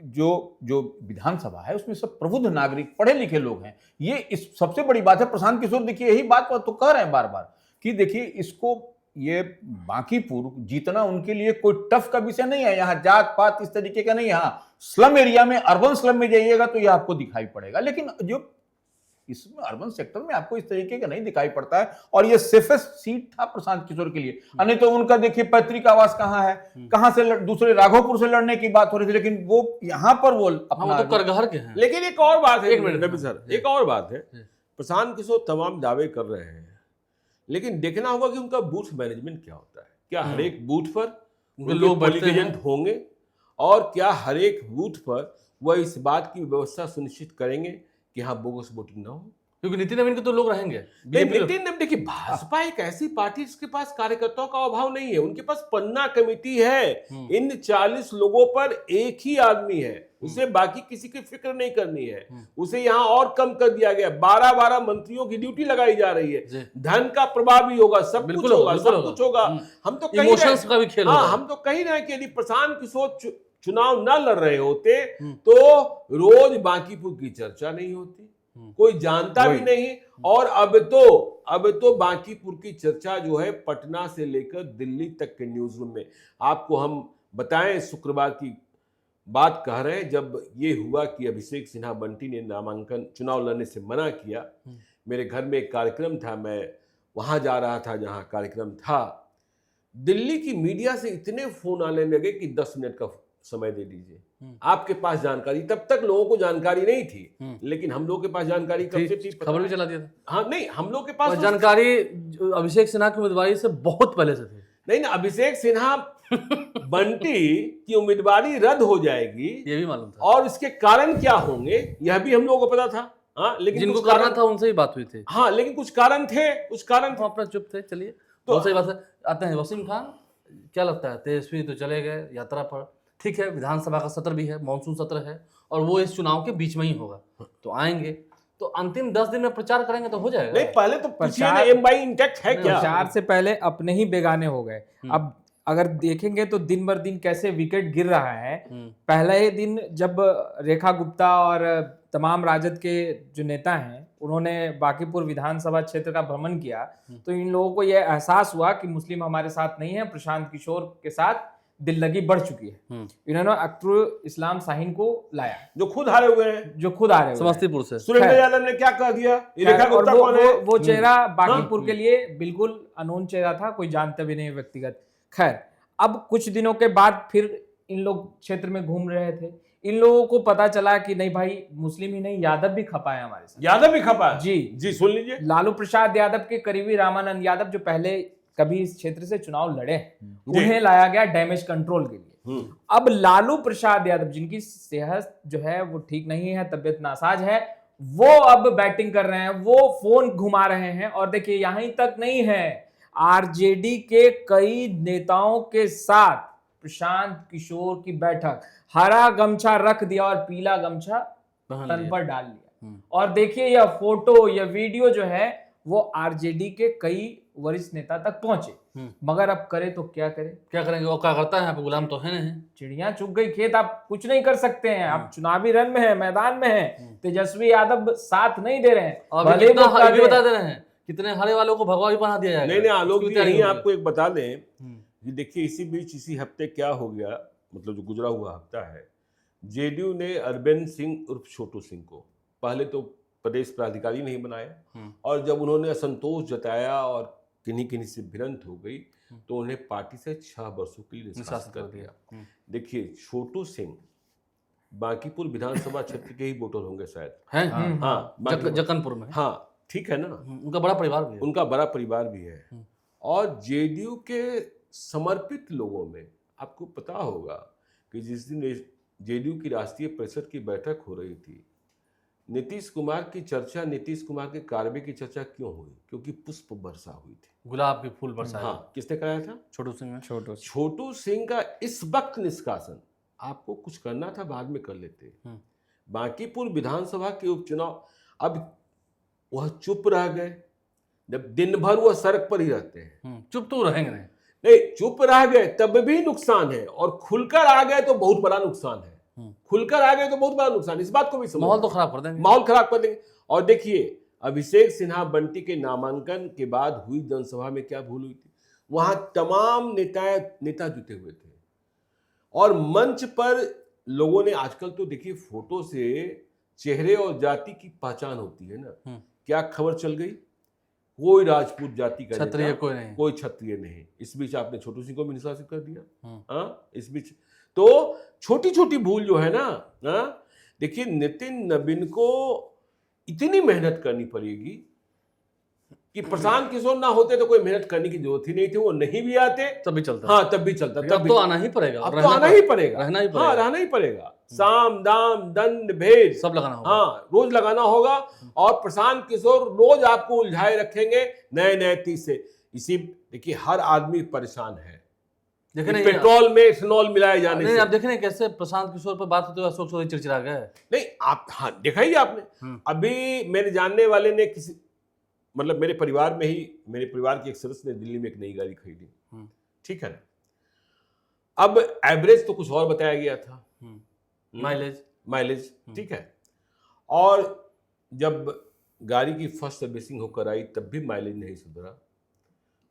जो विधानसभा है उसमें सब प्रबुद्ध नागरिक, पढ़े लिखे लोग हैं। ये इस सबसे बड़ी बात है। प्रशांत किशोर देखिए यही बात तो कह रहे हैं बार बार कि देखिए इसको, ये बांकीपुर जीतना उनके लिए कोई टफ का विषय नहीं है। यहाँ जात पात इस तरीके का नहीं है। हाँ, स्लम एरिया में, अर्बन स्लम में जाइएगा तो ये आपको दिखाई पड़ेगा, लेकिन जो इसमें अर्बन सेक्टर में आपको इस तरीके का नहीं दिखाई पड़ता है। और ये सेफेस्ट सीट था प्रशांत किशोर के लिए। नहीं तो उनका देखिए पैतृक आवास कहाँ है, कहाँ से दूसरे राघोपुर से लड़ने की बात हो रही थी, लेकिन वो यहाँ पर वो अपना तो करगहर के हैं। लेकिन एक और बात है, एक मिनट रवि सर, एक और बात है। प्रशांत किशोर तमाम दावे कर रहे हैं, लेकिन देखना होगा कि उनका बूथ मैनेजमेंट क्या होता है। क्या हर एक बूथ पर लोग पोलिंग एजेंट होंगे, और क्या हर एक बूथ पर वह इस बात की व्यवस्था सुनिश्चित करेंगे कि हाँ बोगस वोटिंग ना हो? क्योंकि नितिन नवीन के तो लोग रहेंगे। नितिन नवीन, देखिए भाजपा एक ऐसी पार्टी जिसके पास कार्यकर्ताओं का अभाव नहीं है। उनके पास पन्ना कमेटी है। इन 40 लोगों पर एक ही आदमी है, उसे बाकी किसी की फिक्र नहीं करनी है। उसे यहाँ और कम कर दिया गया। 12-12 मंत्रियों की ड्यूटी लगाई जा रही है। धन का प्रभाव भी होगा, सब कुछ होगा, सब कुछ होगा। हम तो कहीं इमोशंस का भी खेल होगा। हम तो कहीं रहे कि यदि प्रशांत किशोर चुनाव न लड़ रहे होते तो रोज बांकीपुर की चर्चा नहीं होती, कोई जानता भी नहीं। और अब तो बांकीपुर की चर्चा जो है पटना से लेकर दिल्ली तक के न्यूज रूम में। आपको हम बताएं, शुक्रवार की बात कह रहे हैं, जब ये हुआ कि अभिषेक सिन्हा बंटी ने नामांकन चुनाव लड़ने से मना किया। मेरे घर में एक कार्यक्रम था, मैं वहां जा रहा था जहां कार्यक्रम था। दिल्ली की मीडिया से इतने फोन आने लगे कि 10 मिनट का समय दे दीजिए, आपके पास जानकारी। तब तक लोगों को जानकारी नहीं थी, लेकिन हम लोगों के पास जानकारी कब से थी? खबर भी चला दिया था। हाँ, नहीं, हम लोग के पास जानकारी अभिषेक सिन्हा की उम्मीदवारी से बहुत पहले से थी। नहीं ना, अभिषेक सिन्हा बंटी की उम्मीदवारी रद्द हो जाएगी, ये भी मालूम था। और इसके कारण क्या होंगे यह भी हम लोगों को पता था। हाँ, लेकिन जिनको करना था उनसे ही बात हुई थी। हाँ, लेकिन कुछ कारण थे, अपना चुप थे। चलिए, तो सही बात है। आते हैं वसीम खान, क्या लगता है? तेजस्वी तो चले गए यात्रा पर, ठीक है, विधानसभा का सत्र भी है, मानसून सत्र है, और वो इस चुनाव के बीच में ही होगा, तो आएंगे तो अंतिम 10 दिन में प्रचार करेंगे तो हो जाएगा। नहीं, पहले तो प्रचार एमवाई इंटैक्ट है क्या? प्रचार से पहले अपने ही बेगाने हो गए। अब अगर देखेंगे तो दिन बर दिन कैसे विकेट गिर रहा है। पहले ही दिन जब रेखा गुप्ता और तमाम राजद के जो नेता हैं उन्होंने बांकीपुर विधानसभा क्षेत्र का भ्रमण किया, तो इन लोगों को यह एहसास हुआ कि मुस्लिम हमारे साथ नहीं है, प्रशांत किशोर के साथ दिल लगी बढ़ चुकी है। इन्होंने अख्तरुल इस्लाम शाहीन को लाया, जो खुद हारे हुए हैं, समस्तीपुर से। सुरेंद्र यादव ने क्या कह दिया? रेखा गुप्ता कौन है? वो चेहरा बांकीपुर के लिए बिल्कुल अननोन चेहरा था, कोई जानता भी नहीं व्यक्तिगत। खैर, अब कुछ दिनों के बाद फिर इन लोग क्षेत्र में घूम रहे थे। इन लोगों को पता चला कि नहीं भाई, मुस्लिम ही नहीं, यादव भी खपा है हमारे साथ। यादव भी खपा है? जी, सुन लीजिए। लालू प्रसाद यादव के करीबी रामानंद यादव, जो पहले कभी इस क्षेत्र से चुनाव लड़े, उन्हें लाया गया डैमेज कंट्रोल के लिए। अब लालू प्रसाद यादव, जिनकी सेहत जो है वो ठीक नहीं है, तबियत नासाज है, वो अब बैटिंग कर रहे हैं, वो फोन घुमा रहे हैं। और देखिए, यहीं तक नहीं है, आरजेडी के कई नेताओं के साथ प्रशांत किशोर की बैठक, हरा गमछा रख दिया और पीला गमछा तन पर डाल लिया। और देखिए, यह फोटो, यह वीडियो जो है वो आरजेडी के कई वरिष्ठ नेता तक पहुंचे। मगर अब करे तो क्या करे? क्या करेंगे? वो क्या करता है, गुलाम तो है नहीं। चिड़िया चुग गई खेत, आप कुछ नहीं कर सकते हैं। आप चुनावी रण में है, मैदान में है, तेजस्वी यादव साथ नहीं दे रहे हैं। बता दे रहे हैं कितने हारे वालों को भगवा भी बना दिया जाएगा। नहीं, आलोक जी, यही आपको एक बता दें कि देखिए, इसी बीच इसी हफ्ते क्या हो गया, मतलब जो गुजरा हुआ हफ्ता है, जेडीयू ने अरविंद सिंह उर्फ छोटू सिंह को पहले तो प्रदेश प्राधिकारी नहीं बनाया, और जब उन्होंने असंतोष जताया और किन्हीं से भिड़ंत हो गई तो उन्हें पार्टी से 6 वर्षों के लिए निष्कासित कर दिया। देखिए, छोटू सिंह बांकीपुर विधानसभा क्षेत्र के ही वोटर होंगे शायद। हैं हाँ जक्कनपुर में। हाँ ठीक है ना, उनका बड़ा परिवार भी है। उनका बड़ा परिवार भी है। और जेडीयू के समर्पित लोगों में आपको पता होगा कि जिस दिन जेडीयू की राष्ट्रीय परिषद की बैठक हो रही थी, नीतीश कुमार की चर्चा, नीतीश कुमार के कार्य की चर्चा क्यों हुई? क्योंकि पुष्प वर्षा हुई थी, गुलाब के फूल बरसाए। हाँ, किसने कराया था? छोटू सिंह ने। छोटू सिंह का इस वक्त निष्कासन, आपको कुछ करना था बाद में कर लेते। बांकीपुर विधानसभा के उपचुनाव, अब वह चुप रह गए। जब दिन भर वह सड़क पर ही रहते हैं, चुप तो रहेंगे नहीं, चुप रह गए तब भी नुकसान है, और खुलकर आ गए तो बहुत बड़ा नुकसान है। खुलकर आ गए तो बहुत बड़ा नुकसान, इस बात को भी समझो। माहौल तो खराब कर देंगे, माहौल खराब कर देंगे। और देखिए अभिषेक सिन्हा बंटी के नामांकन के बाद हुई जनसभा में क्या भूल हुई थी? वहां तमाम नेता जुटे हुए थे, और मंच पर लोगों ने, आजकल तो देखिए फोटो से चेहरे और जाति की पहचान होती है ना। क्या खबर चल गई? कोई राजपूत जाति का क्षत्रिय कोई नहीं, कोई क्षत्रिय नहीं। इस बीच आपने छोटू सिंह को भी निष्कासित कर दिया। हाँ, इस बीच तो छोटी छोटी भूल जो है ना, देखिए नितिन नवीन को इतनी मेहनत करनी पड़ेगी कि प्रशांत किशोर ना होते तो कोई मेहनत करने की जरूरत ही नहीं थी, वो नहीं भी आते तब भी चलता। हाँ, तब भी चलता। तब तो आना ही पड़ेगा, अब तो आना ही पड़ेगा, रहना ही पड़ेगा। हाँ, रहना ही पड़ेगा। साम दाम दंड भेद सब लगाना होगा। हाँ, रोज लगाना होगा। और प्रशांत किशोर रोज आपको उलझाए रखेंगे नए नए तीर से। इसी देखिए हर आदमी परेशान है, पेट्रोल में इथेनॉल मिलाए जाने से। आप देखें कैसे प्रशांत किशोर पर बात होते हुए अशोक चौधरी चिड़चिड़ा गए। नहीं, आप हाँ देखा ही आपने। अभी मेरे जानने वाले ने किसी, मतलब मेरे परिवार में ही, मेरे परिवार के एक सदस्य ने दिल्ली में एक नई गाड़ी खरीदी, ठीक है ना। अब एवरेज तो कुछ और बताया गया था, माइलेज ठीक है। और जब गाड़ी की फर्स्ट सर्विसिंग होकर आई तब भी माइलेज नहीं सुधरा,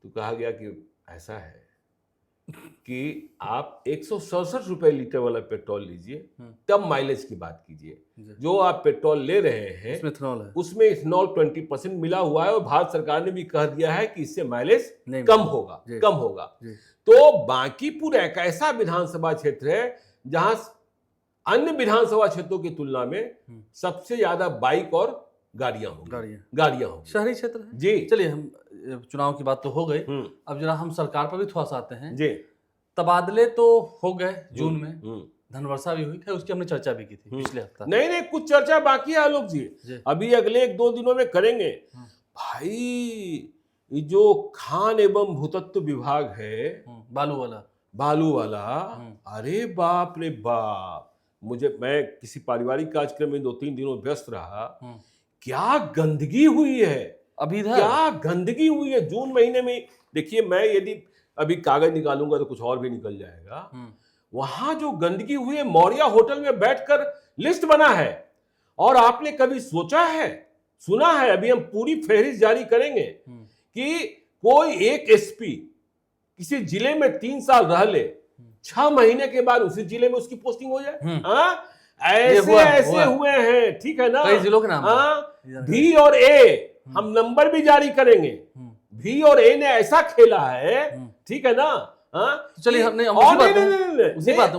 तो कहा गया कि ऐसा है कि आप 167 रुपए लीटर वाला पेट्रोल लीजिए, तब माइलेज की बात कीजिए। जो आप पेट्रोल ले रहे हैं उसमें इथेनॉल 20% मिला हुआ है, और भारत सरकार ने भी कह दिया है कि इससे माइलेज कम होगा। तो बांकीपुर एक ऐसा विधानसभा क्षेत्र है जहां अन्य विधानसभा क्षेत्रों की तुलना में सबसे ज्यादा बाइक और गाड़ियां होंगी। शहरी क्षेत्र है जी। चलिए, हम चुनाव की बात तो हो गई, अब जरा हम सरकार पर भी थोड़ा सा आते हैं जी। तबादले तो हो गए जून में, धनवर्षा भी हुई, उसकी हमने चर्चा भी की थी पिछले हफ्ता। नहीं, कुछ चर्चा बाकी है आलोक जी, अभी अगले 1-2 दिनों में करेंगे। भाई ये जो खान एवं भूतत्व विभाग है, बालू वाला, अरे बाप रे बाप, मैं किसी पारिवारिक कार्यक्रम में 2-3 दिनों व्यस्त रहा, क्या गंदगी हुई है अभी, क्या गंदगी हुई है जून महीने में। देखिए, मैं यदि अभी कागज निकालूंगा तो कुछ और भी निकल जाएगा। वहां जो गंदगी हुई है, मौर्या होटल में बैठकर लिस्ट बना है। और आपने कभी सोचा है, सुना है, अभी हम पूरी फहरिस्त जारी करेंगे कि कोई एक एसपी किसी जिले में 3 साल रह ले, 6 महीने के बाद उसी जिले में उसकी पोस्टिंग हो जाए। ऐसे हुए हैं, ठीक है ना, कई जिलों के नाम। भी और ए, हम नंबर भी जारी करेंगे। भी और ए ने ऐसा खेला है, ठीक है ना। चलिए, हमने उसी बात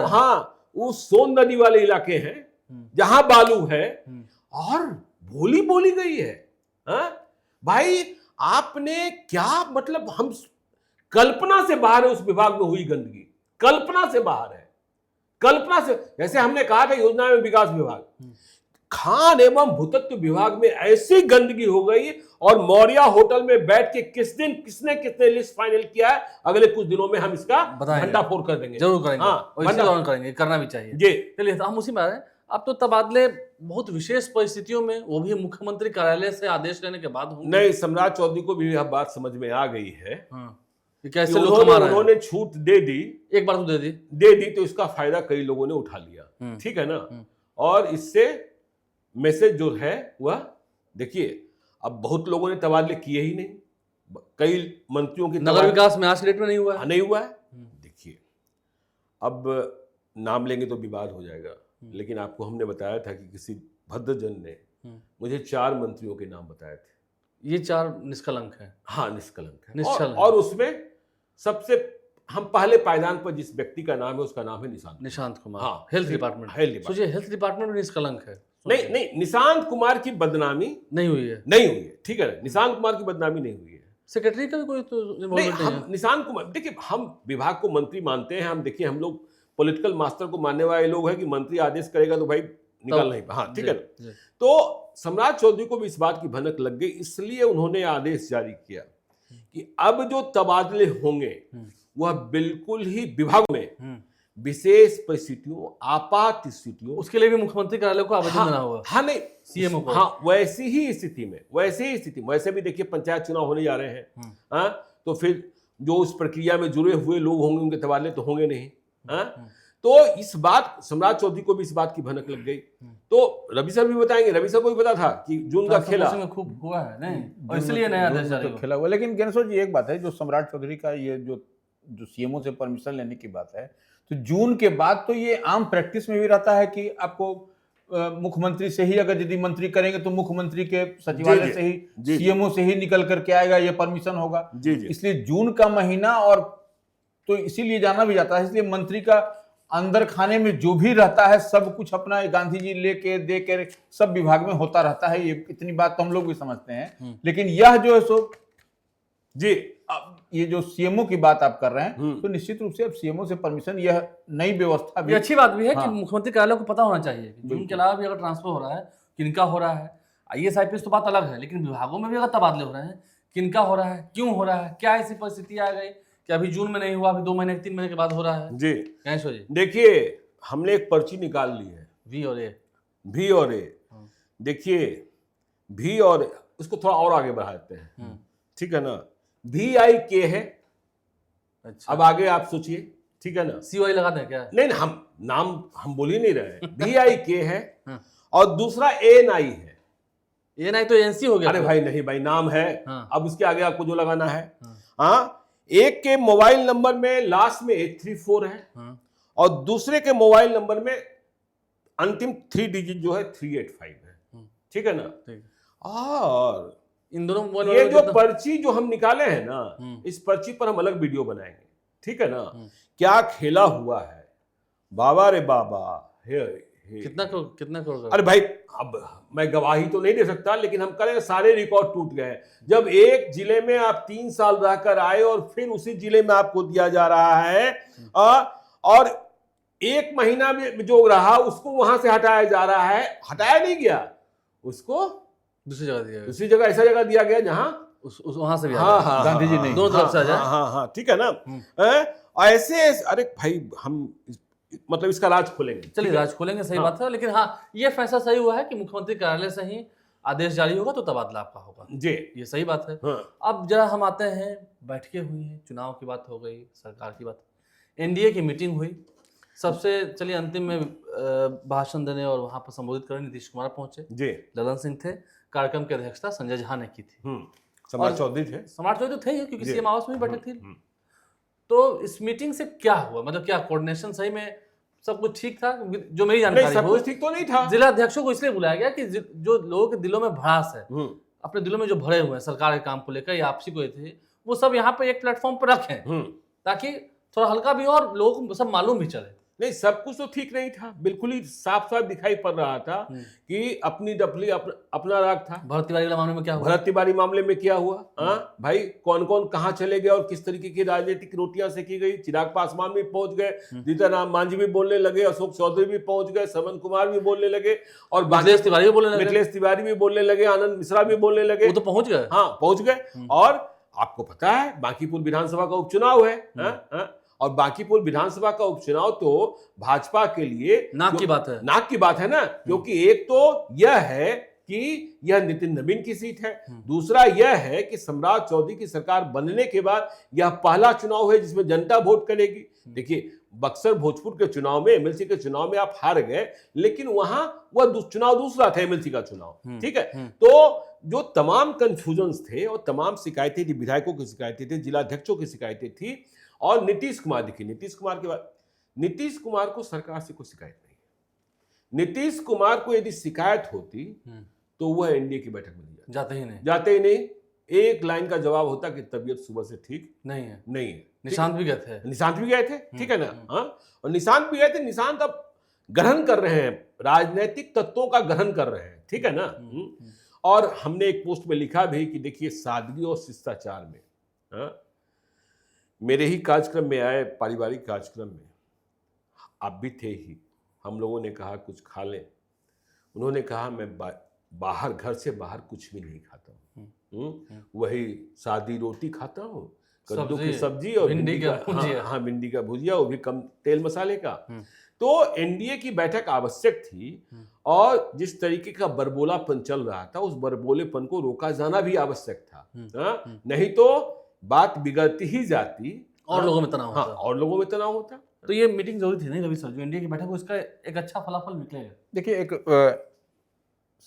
हाँ, वो सोन नदी वाले इलाके हैं जहां बालू है और बोली गई है। भाई आपने क्या, मतलब हम कल्पना से बाहर है उस विभाग में हुई गंदगी, कल्पना से बाहर है, कल्पना से। जैसे हमने कहा था योजना एवं विकास विभाग, खान एवं भूतत्व विभाग में ऐसी गंदगी हो गई। और मौर्या होटल में बैठ के किसने लिस्ट फाइनल किया है, अगले कुछ दिनों में हम इसका भंडाफोड़ कर देंगे, जरूर करेंगे। हाँ, करेंगे, करना भी चाहिए जी। चलिए, हम उसी में आ रहे हैं। अब तो तबादले बहुत विशेष परिस्थितियों में, वो भी मुख्यमंत्री कार्यालय से आदेश लेने के बाद होंगे। नहीं, सम्राट चौधरी को भी यह बात समझ में आ गई है, कैसे उन्होंने छूट दे दी, एक बार तो दे दी, तो इसका फायदा कई लोगों ने उठा लिया, ठीक है ना। और इससे मैसेज जो है वह, देखिए, अब बहुत लोगों ने तबादले किए ही नहीं, कई मंत्रियों की नगर विकास में आज डेट में नहीं हुआ है। देखिए, अब नाम लेंगे तो विवाद हो जाएगा, लेकिन आपको हमने बताया था कि किसी भद्रजन ने मुझे 4 मंत्रियों के नाम बताए थे। ये 4 निष्कलंक हैं। हाँ, निष्कलंक है। और उसमें सबसे हम पहले पायदान पर जिस व्यक्ति का नाम है उसका नाम है निशांत कुमार। हाँ, हेल्थ डिपार्टमेंट। Health department. सोचिए, हेल्थ डिपार्टमेंट में निष्कलंक है। नहीं नहीं, निशांत कुमार की बदनामी नहीं हुई है। नहीं हुई है, ठीक है, निशांत कुमार की बदनामी नहीं हुई है। सेक्रेटरी का भी कोई तो नहीं, involvement नहीं हम है। निशांत कुमार, देखिए हम विभाग को मंत्री मानते हैं, हम देखिए हम लोग पॉलिटिकल मास्टर को मानने वाले लोग हैं कि मंत्री आदेश करेगा तो भाई निकल नहीं, हाँ ठीक है ना। जी। तो सम्राट चौधरी को भी इस बात की भनक लग गई, इसलिए उन्होंने आदेश जारी किया कि अब जो तबादले होंगे वह बिल्कुल ही विभाग में विशेष परिस्थितियों, आपात स्थितियों, उसके लिए भी मुख्यमंत्री कार्यालय को आवेदन देना होगा। हाँ नहीं, सीएमओ को। हाँ वैसी ही स्थिति में, वैसे भी देखिए पंचायत चुनाव होने जा रहे हैं, हाँ तो फिर जो उस प्रक्रिया में जुड़े हुए लोग होंगे उनके तबादले तो होंगे नहीं, हाँ तो इस बात, सम्राट चौधरी को भी इस बात की भनक लग गई। तो रवि सर भी बताएंगे, रवि सर को भी पता था कि जून का खेला में खूब हुआ है, नहीं, और इसलिए नया आदेश जारी हुआ। खेला हुआ। लेकिन ज्ञानेश्वर जी एक बात है, जो सम्राट चौधरी का ये जो सीएमओ से परमिशन लेने की बात है, तो जून के बाद तो ये आम प्रैक्टिस में भी रहता है कि आपको मुख्यमंत्री से ही, अगर यदि मंत्री करेंगे तो मुख्यमंत्री के सचिवालय से ही, सीएमओ से ही निकल करके आएगा, ये परमिशन होगा। इसलिए जून का महीना, और तो इसीलिए जाना भी जाता है, इसलिए मंत्री का अंदर खाने में जो भी रहता है सब कुछ अपना गांधी जी लेके दे के सब विभाग में होता रहता है। ये इतनी बात तो हम लोग भी समझते हैं। लेकिन यह जो है सो जी, ये जो सीएमओ की बात आप कर रहे हैं, तो निश्चित रूप से अब सीएमओ से परमिशन, यह नई व्यवस्था भी, ये अच्छी बात भी है कि मुख्यमंत्री कार्यालय को पता होना चाहिए कि जून के अलावा भी अगर ट्रांसफर हो रहा है, किनका हो रहा है। आईएएस आईपीएस तो बात अलग है, लेकिन विभागों में भी अगर तबादले हो रहे हैं, किनका हो रहा है, क्यों हो रहा है, क्या ऐसी परिस्थिति आ गई कि अभी जून में नहीं हुआ, अभी 2 महीने 3 महीने के बाद हो रहा है। जी जी देखिए, हमने एक पर्ची निकाल ली है, वी और ए। देखिए भी और उसको थोड़ा और आगे बढ़ा देते हैं, ठीक है ना। VIK है, अच्छा, अब आगे आप सोचिए, ठीक है ना। CY लगा दें क्या? नहीं, हम नाम हम बोल ही नहीं रहे। VIK है और दूसरा ANI है। ANI तो ANC हो गया। अरे भाई नहीं भाई, नाम है, अब उसके आगे आपको जो लगाना है। हाँ, एक के मोबाइल नंबर में लास्ट में 834 है और दूसरे के मोबाइल नंबर में अंतिम 3 डिजिट जो है 385 है, ठीक है ना। और इन दोनों ये जो पर्ची जो हम निकाले हैं ना, इस पर्ची पर हम अलग वीडियो बनाएंगे, ठीक है ना। क्या खेला हुआ है, बाबा रे बाबा, कितना करोड़। अरे भाई, अब मैं गवाही तो नहीं दे सकता, लेकिन हम करेंगे, सारे रिकॉर्ड टूट गए। जब एक जिले में आप 3 साल रहकर आए और फिर उसी जिले में आपको दिया जा रहा है, और 1 महीना में जो रहा उसको वहां से हटाया जा रहा है, हटाया नहीं गया, उसको दूसरी जगह दिया गया, दूसरी जगह, ऐसा जगह दिया गया जहां वहां से भी गांधी जी नहीं, दोनों तरफ से आ जाए। हाँ, ठीक है ना। ऐसे, अरे भाई हम मतलब इसका राज खोलेंगे, चलिए राज खोलेंगे, सही बात है। लेकिन हाँ, ये फैसला सही हुआ है कि मुख्यमंत्री कार्यालय से ही आदेश जारी होगा तो तबादला आपका होगा जी, ये सही बात है। अब जरा हम आते हैं, बैठकें हुई हैं, चुनाव की बात हो गई, सरकार की बात, एनडीए की मीटिंग हुई सबसे। चलिए अंतिम में भाषण देने और वहां पर संबोधित करने नीतीश कुमार पहुंचे जी, ललन सिंह थे, कार्यक्रम की अध्यक्षता संजय झा ने की थी, सम्राट चौधरी थे, सम्राट चौधरी तो थे ही, क्योंकि सीएम आवास में भी बैठक थी। तो इस मीटिंग से क्या हुआ, मतलब क्या कोऑर्डिनेशन सही में सब कुछ ठीक था? जो मेरी जानकारी, सब कुछ ठीक तो नहीं था। जिला अध्यक्षों को इसलिए बुलाया गया कि जो लोगों के दिलों में भड़ास है, अपने दिलों में जो भरे हुए हैं सरकार के काम को लेकर या आपसी को थे, वो सब यहाँ पे एक प्लेटफॉर्म पर रखें ताकि थोड़ा हल्का भी और लोगों को सब मालूम भी चले। नहीं, सब कुछ तो ठीक नहीं था, बिल्कुल ही साफ साफ दिखाई पड़ रहा था कि अपनी डफली अपना राग था। भरत तिवारी मामले में क्या हुआ? भरत तिवारी मामले में क्या हुआ? भाई कौन कौन कहां चले गए और किस तरीके की राजनीतिक रोटियां सेकी गई। चिराग पासवान भी पहुंच गए, जीतन राम मांझी भी बोलने लगे, अशोक चौधरी भी पहुंच गए, श्रवण कुमार भी बोलने लगे और मिथिलेश तिवारी भी बोलने लगे, आनंद मिश्रा भी बोलने लगे। वो तो पहुंच गए, हाँ पहुंच गए। और आपको पता है बांकीपुर विधानसभा का उपचुनाव है, और बांकीपुर विधानसभा का उपचुनाव तो भाजपा के लिए नाक की बात है ना, क्योंकि एक तो यह है कि यह नितिन नवीन की सीट है, दूसरा यह है कि सम्राट चौधरी की सरकार बनने के बाद यह पहला चुनाव है जिसमें जनता वोट करेगी। देखिए, बक्सर भोजपुर के चुनाव में, एमएलसी के चुनाव में आप हार गए, लेकिन वहां वह चुनाव दूसरा था, एमएलसी का चुनाव, ठीक है। तो जो तमाम कंफ्यूजन्स थे और तमाम शिकायतें थी, विधायकों की शिकायतें थी, जिलाध्यक्षों की शिकायतें थी, और नीतीश कुमार, देखिए नीतीश कुमार के बाद, नीतीश कुमार को सरकार से कोई शिकायत नहीं है। नीतीश कुमार को यदि शिकायत होती तो वह एनडीए की बैठक में जाते ही नहीं। एक लाइन का जवाब होता कि तबीयत सुबह से ठीक नहीं है। नहीं है। निशांत भी गए थे। निशांत भी गए थे, ठीक है ना। हाँ, और निशांत भी गए थे। निशांत अब ग्रहण कर रहे हैं, राजनीतिक तत्वों का ग्रहण कर रहे हैं, ठीक है ना। और हमने एक पोस्ट में लिखा भी कि देखिए सादगी और शिष्टाचार में, हाँ, मेरे ही कार्यक्रम में आए, पारिवारिक कार्यक्रम में आप भी थे ही, हम लोगों ने कहा कुछ खा लें, उन्होंने कहा मैं बाहर, घर से बाहर कुछ भी नहीं खाता हूँ, वही सादी रोटी खाता हूँ, कद्दू की सब्जी और भिंडी का भुजिया, हाँ भिंडी का भुजिया, वो भी कम तेल मसाले का। तो एनडीए की बैठक आवश्यक थी और जिस तरीके का बरबोलापन चल रहा था उस बरबोलेपन को रोका जाना भी आवश्यक था। नहीं तो बात बिगड़ती ही जाती और लोगों में तनाव हाँ, होता। और लोगों में तनाव होता। तो ये मीटिंग जरूरी थी नहीं रवि सर, जो एनडीए की बैठक हो इसका एक अच्छा फलाफल निकलेगा। देखिए, एक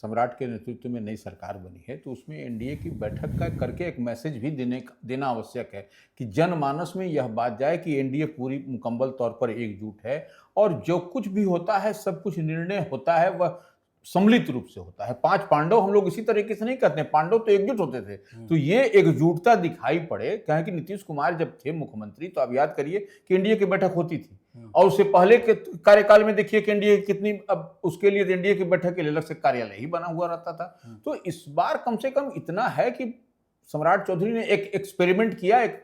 सम्राट के नेतृत्व में नई सरकार बनी है तो उसमें एनडीए की बैठक का करके एक मैसेज भी देना आवश्यक है कि जनमानस में यह बात जाए कि एनडीए पूरी मुकम्मल तौर पर एकजुट है और जो कुछ भी होता है, सब कुछ निर्णय होता है वह सम्मिलित रूप से होता है। 5 पांडव हम लोग इसी तरीके से नहीं करते हैं, पांडव तो एकजुट होते थे। तो ये एकजुटता दिखाई पड़े, कहें कि नीतीश कुमार जब थे मुख्यमंत्री तो आप याद करिए कि एनडीए की बैठक होती थी और उससे पहले के कार्यकाल में देखिए कि एनडीए कितनी, अब उसके लिए एनडीए की बैठक के लिए अलग से कार्यालय ही बना हुआ रहता था। तो इस बार कम से कम इतना है कि सम्राट चौधरी ने एक एक्सपेरिमेंट किया, एक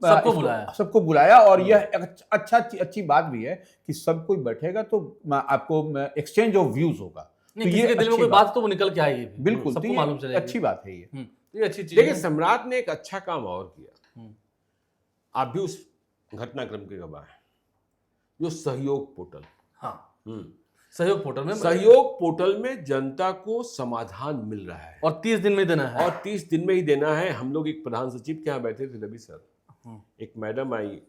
सबको बुलाया और यह अच्छी बात भी है कि सब कोई बैठेगा तो आपको एक्सचेंज ऑफ व्यूज होगा। तो ये दिल में कोई बात तो वो निकल के आएगी, बिल्कुल, सबको मालूम चलेगी। अच्छी बात है ये अच्छी चीज। देखिए सम्राट ने एक अच्छा काम और किया, आप भी उस घटनाक्रम के गवाह हैं, जो सहयोग पोर्टल। हाँ, सहयोग पोर्टल में जनता को समाधान मिल रहा है और 30 दिन में देना है, और 30 दिन में ही देना है। हम लोग एक प्रधान सचिव के यहाँ बैठे थे रवि सर, एक मैडम आई,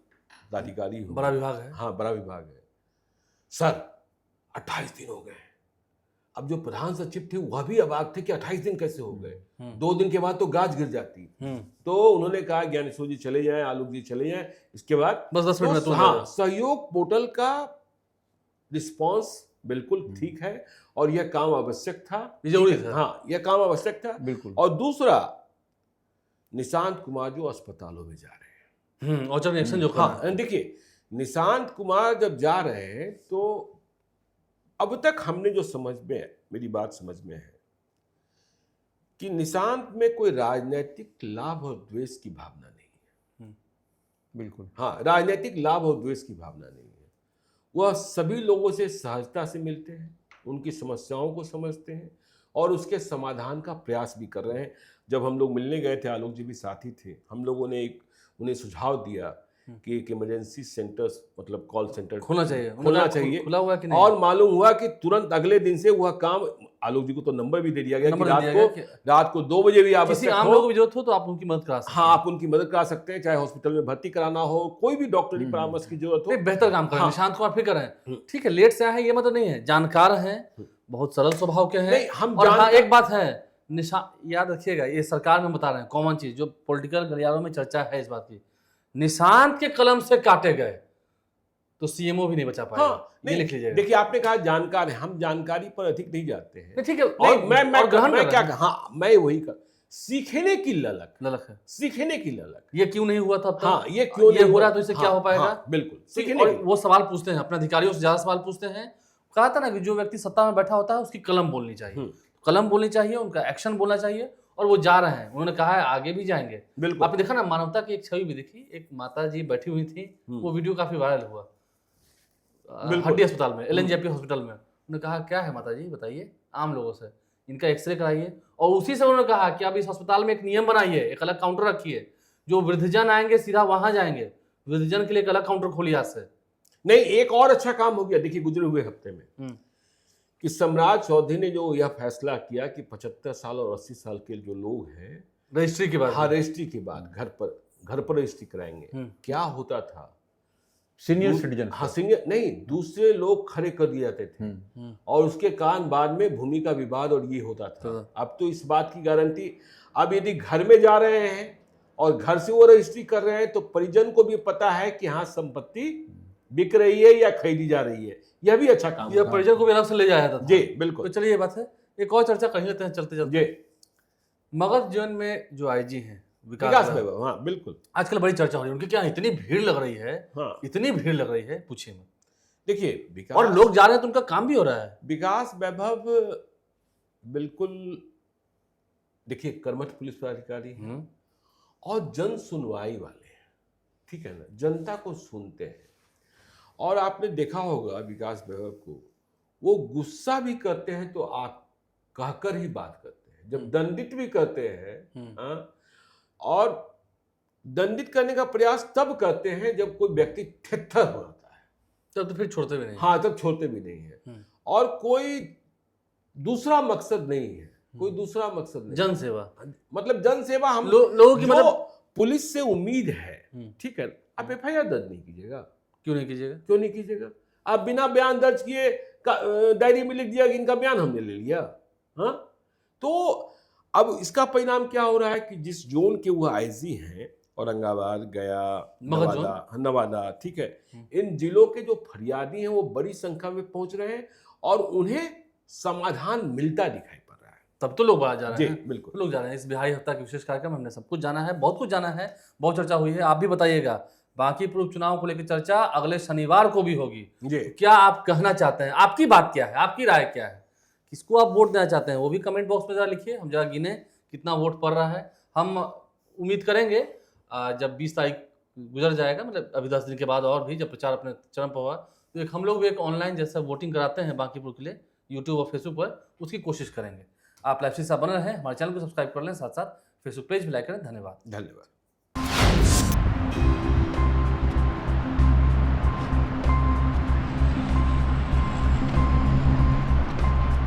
अधिकारी, बड़ा विभाग है, हाँ बड़ा विभाग है सर, 28 दिन हो गए। अब जो प्रधान सचिव थे वह भी अबाक थे कि 28 दिन कैसे हो गए, 2 दिन के बाद तो गाज गिर जाती। तो उन्होंने कहा ज्ञानेश्वर जी चले जाएं, आलोक जी चले जाएं, इसके बाद बस 10 मिनट में हाँ, सहयोग पोर्टल का रिस्पांस बिल्कुल ठीक है और यह काम आवश्यक था, जरूरी था। हाँ, यह काम आवश्यक था बिल्कुल। और दूसरा, निशांत कुमार जो अस्पतालों में जा रहे हैं, औचक एक्शन जो, हाँ देखिए निशांत कुमार जब जा रहे हैं तो अब तक हमने जो समझ में, मेरी बात समझ में है कि निशांत में कोई राजनीतिक लाभ और द्वेष की भावना नहीं है। बिल्कुल, हाँ, राजनीतिक लाभ और द्वेष की भावना नहीं है। वह सभी लोगों से सहजता से मिलते हैं, उनकी समस्याओं को समझते हैं और उसके समाधान का प्रयास भी कर रहे हैं। जब हम लोग मिलने गए थे, आलोक जी भी साथी थे, हम लोगों ने उन्हें सुझाव दिया कि एक इमरजेंसी सेंटर्स, मतलब कॉल सेंटर खोलना चाहिए, खुला हुआ कि नहीं? और मालूम हुआ कि तुरंत अगले दिन से वह काम, आलोक जी को तो नंबर भी दे दिया गया कि रात को 2 बजे भी आवश्यक हो, आम लोगों को जरूरत हो तो आप उनकी मदद करा सकते हैं। हाँ, आप उनकी मदद करा सकते हैं, चाहे हॉस्पिटल में भर्ती कराना हो, कोई भी डॉक्टरी परामर्श की जरूरत हो, बेहतर काम करें। निशांत कुमार फिक्र है, ठीक है, लेट से आए हैं ये मतलब नहीं है, जानकार हैं, बहुत सरल स्वभाव के हैं। और हाँ, एक बात है, याद रखिएगा, ये सरकार में बता रहे हैं, कॉमन चीज जो पॉलिटिकल गलियारों में चर्चा है इस बात की, निशांत के कलम से काटे गए तो सीएमओ भी नहीं बचा पाएगा। हाँ, ये लिख लीजिएगा। देखिए आपने कहा जानकार है, हम जानकारी पर अधिक नहीं जाते हैं, ठीक है। और मैं क्या, हाँ मैं वही कर, सीखने की ललक है, सीखने की ललक। ये क्यों नहीं हुआ था? हाँ, ये क्यों नहीं हो रहा तो इससे क्या हो पाएगा? बिल्कुल, सीखने। और वो सवाल पूछते हैं, अपने अधिकारियों से ज्यादा सवाल पूछते हैं। कहा था ना कि जो व्यक्ति सत्ता में बैठा होता है उसकी कलम बोलनी चाहिए, कलम बोलनी चाहिए, उनका एक्शन बोलना चाहिए, और वो जा रहे हैं, उन्होंने कहा है आगे भी जाएंगे। बिल्कुल, आपने देखा ना, मानवता की एक छवि भी दिखी, एक माता जी बैठी हुई थी, वो वीडियो काफी वायरल हुआ हड्डी अस्पताल में, एलएनजेपी हॉस्पिटल में। उन्होंने कहा क्या है माता जी बताइए, आम लोगों से इनका एक्सरे कराइए, और उसी से उन्होंने कहा कि अब इस अस्पताल में एक नियम बनाइए, एक अलग काउंटर रखिए, जो वृद्धजन आएंगे सीधा वहां जाएंगे, वृद्धजन के लिए एक अलग काउंटर खोलिए आज से। नहीं, एक और अच्छा काम हो गया, देखिए गुजरे हुए हफ्ते में कि सम्राट चौधरी ने जो यह फैसला किया कि 75 साल और 80 साल के जो लोग हैं, रजिस्ट्री के बाद, हाँ रजिस्ट्री के बाद घर पर रजिस्ट्री कराएंगे। क्या होता था, सीनियर सिटीजन, हाँ सीनियर नहीं, दूसरे लोग खड़े कर दिए जाते थे और उसके कारण बाद में भूमि का विवाद और ये होता था। अब तो इस बात की गारंटी, अब यदि घर में जा रहे हैं और घर से वो रजिस्ट्री कर रहे हैं तो परिजन को भी पता है कि हाँ संपत्ति बिक रही है या खरीदी जा रही है। यह भी अच्छा काम, यह परिजन को भी अलग से ले जाया था। जी बिल्कुल। तो चलिए ये बात है, एक और चर्चा कहीं लेते हैं चलते चलते। मगध जोन में जो आईजी हैं विकास वैभव, हाँ बिल्कुल। आजकल बड़ी चर्चा हो रही है उनकी, क्या इतनी भीड़ लग रही है, हाँ इतनी भीड़ लग रही है पूछिए मत। देखिए विकास, और लोग जा रहे हैं तो उनका काम भी हो रहा है। विकास वैभव बिल्कुल, देखिए कर्मठ पुलिस पदाधिकारी हैं और जन सुनवाई वाले हैं, ठीक है ना, जनता को सुनते हैं। और आपने देखा होगा विकास वैभव को, वो गुस्सा भी करते हैं तो आप कहकर ही बात करते हैं, जब दंडित भी करते हैं हाँ, और दंडित करने का प्रयास तब करते हैं जब कोई व्यक्ति थेथर हो जाता है, तब तो फिर छोड़ते भी नहीं। हाँ तब छोड़ते भी नहीं है। और कोई दूसरा मकसद नहीं है, कोई दूसरा मकसद नहीं, जन सेवा, मतलब जन सेवा। हम लोगों की मतलब पुलिस से उम्मीद है, ठीक है, आप FIR दर्ज नहीं कीजिएगा, क्यों नहीं कीजिएगा, क्यों नहीं कीजिएगा? आप बिना बयान दर्ज किए डायरी में लिख दिया कि इनका बयान हमने ले लिया, हाँ। तो अब इसका परिणाम क्या हो रहा है कि जिस जोन के वो आईजी हैं, औरंगाबाद, गया, नवादा, ठीक है, इन जिलों के जो फरियादी हैं वो बड़ी संख्या में पहुंच रहे हैं और उन्हें समाधान मिलता दिखाई पड़ रहा है। तब तो लोग बाहर जा रहे हैं। जी बिल्कुल, लोग जा रहे हैं। इस बिहारी हफ्ता के विशेष कार्यक्रम में हमने सब कुछ जाना है, बहुत कुछ जाना है, बहुत चर्चा हुई है। आप भी बताइएगा, बांकीपुर उपचुनाव को लेकर चर्चा अगले शनिवार को भी होगी जी। क्या आप कहना चाहते हैं, आपकी बात क्या है, आपकी राय क्या है, किसको आप वोट देना चाहते हैं, वो भी कमेंट बॉक्स में जरा लिखिए, हम जरा गिने कितना वोट पड़ रहा है। हम उम्मीद करेंगे जब 20 तारीख गुजर जाएगा, मतलब अभी 10 दिन के बाद, और भी जब प्रचार अपने चरम पर हुआ, तो एक हम लोग भी एक ऑनलाइन जैसा वोटिंग कराते हैं बांकीपुर के लिए, यूट्यूब और फेसबुक पर, उसकी कोशिश करेंगे। आप लाइव से साथ बने रहें, हमारे चैनल को सब्सक्राइब कर लें, साथ साथ फेसबुक पेज भी लाइक करें। धन्यवाद।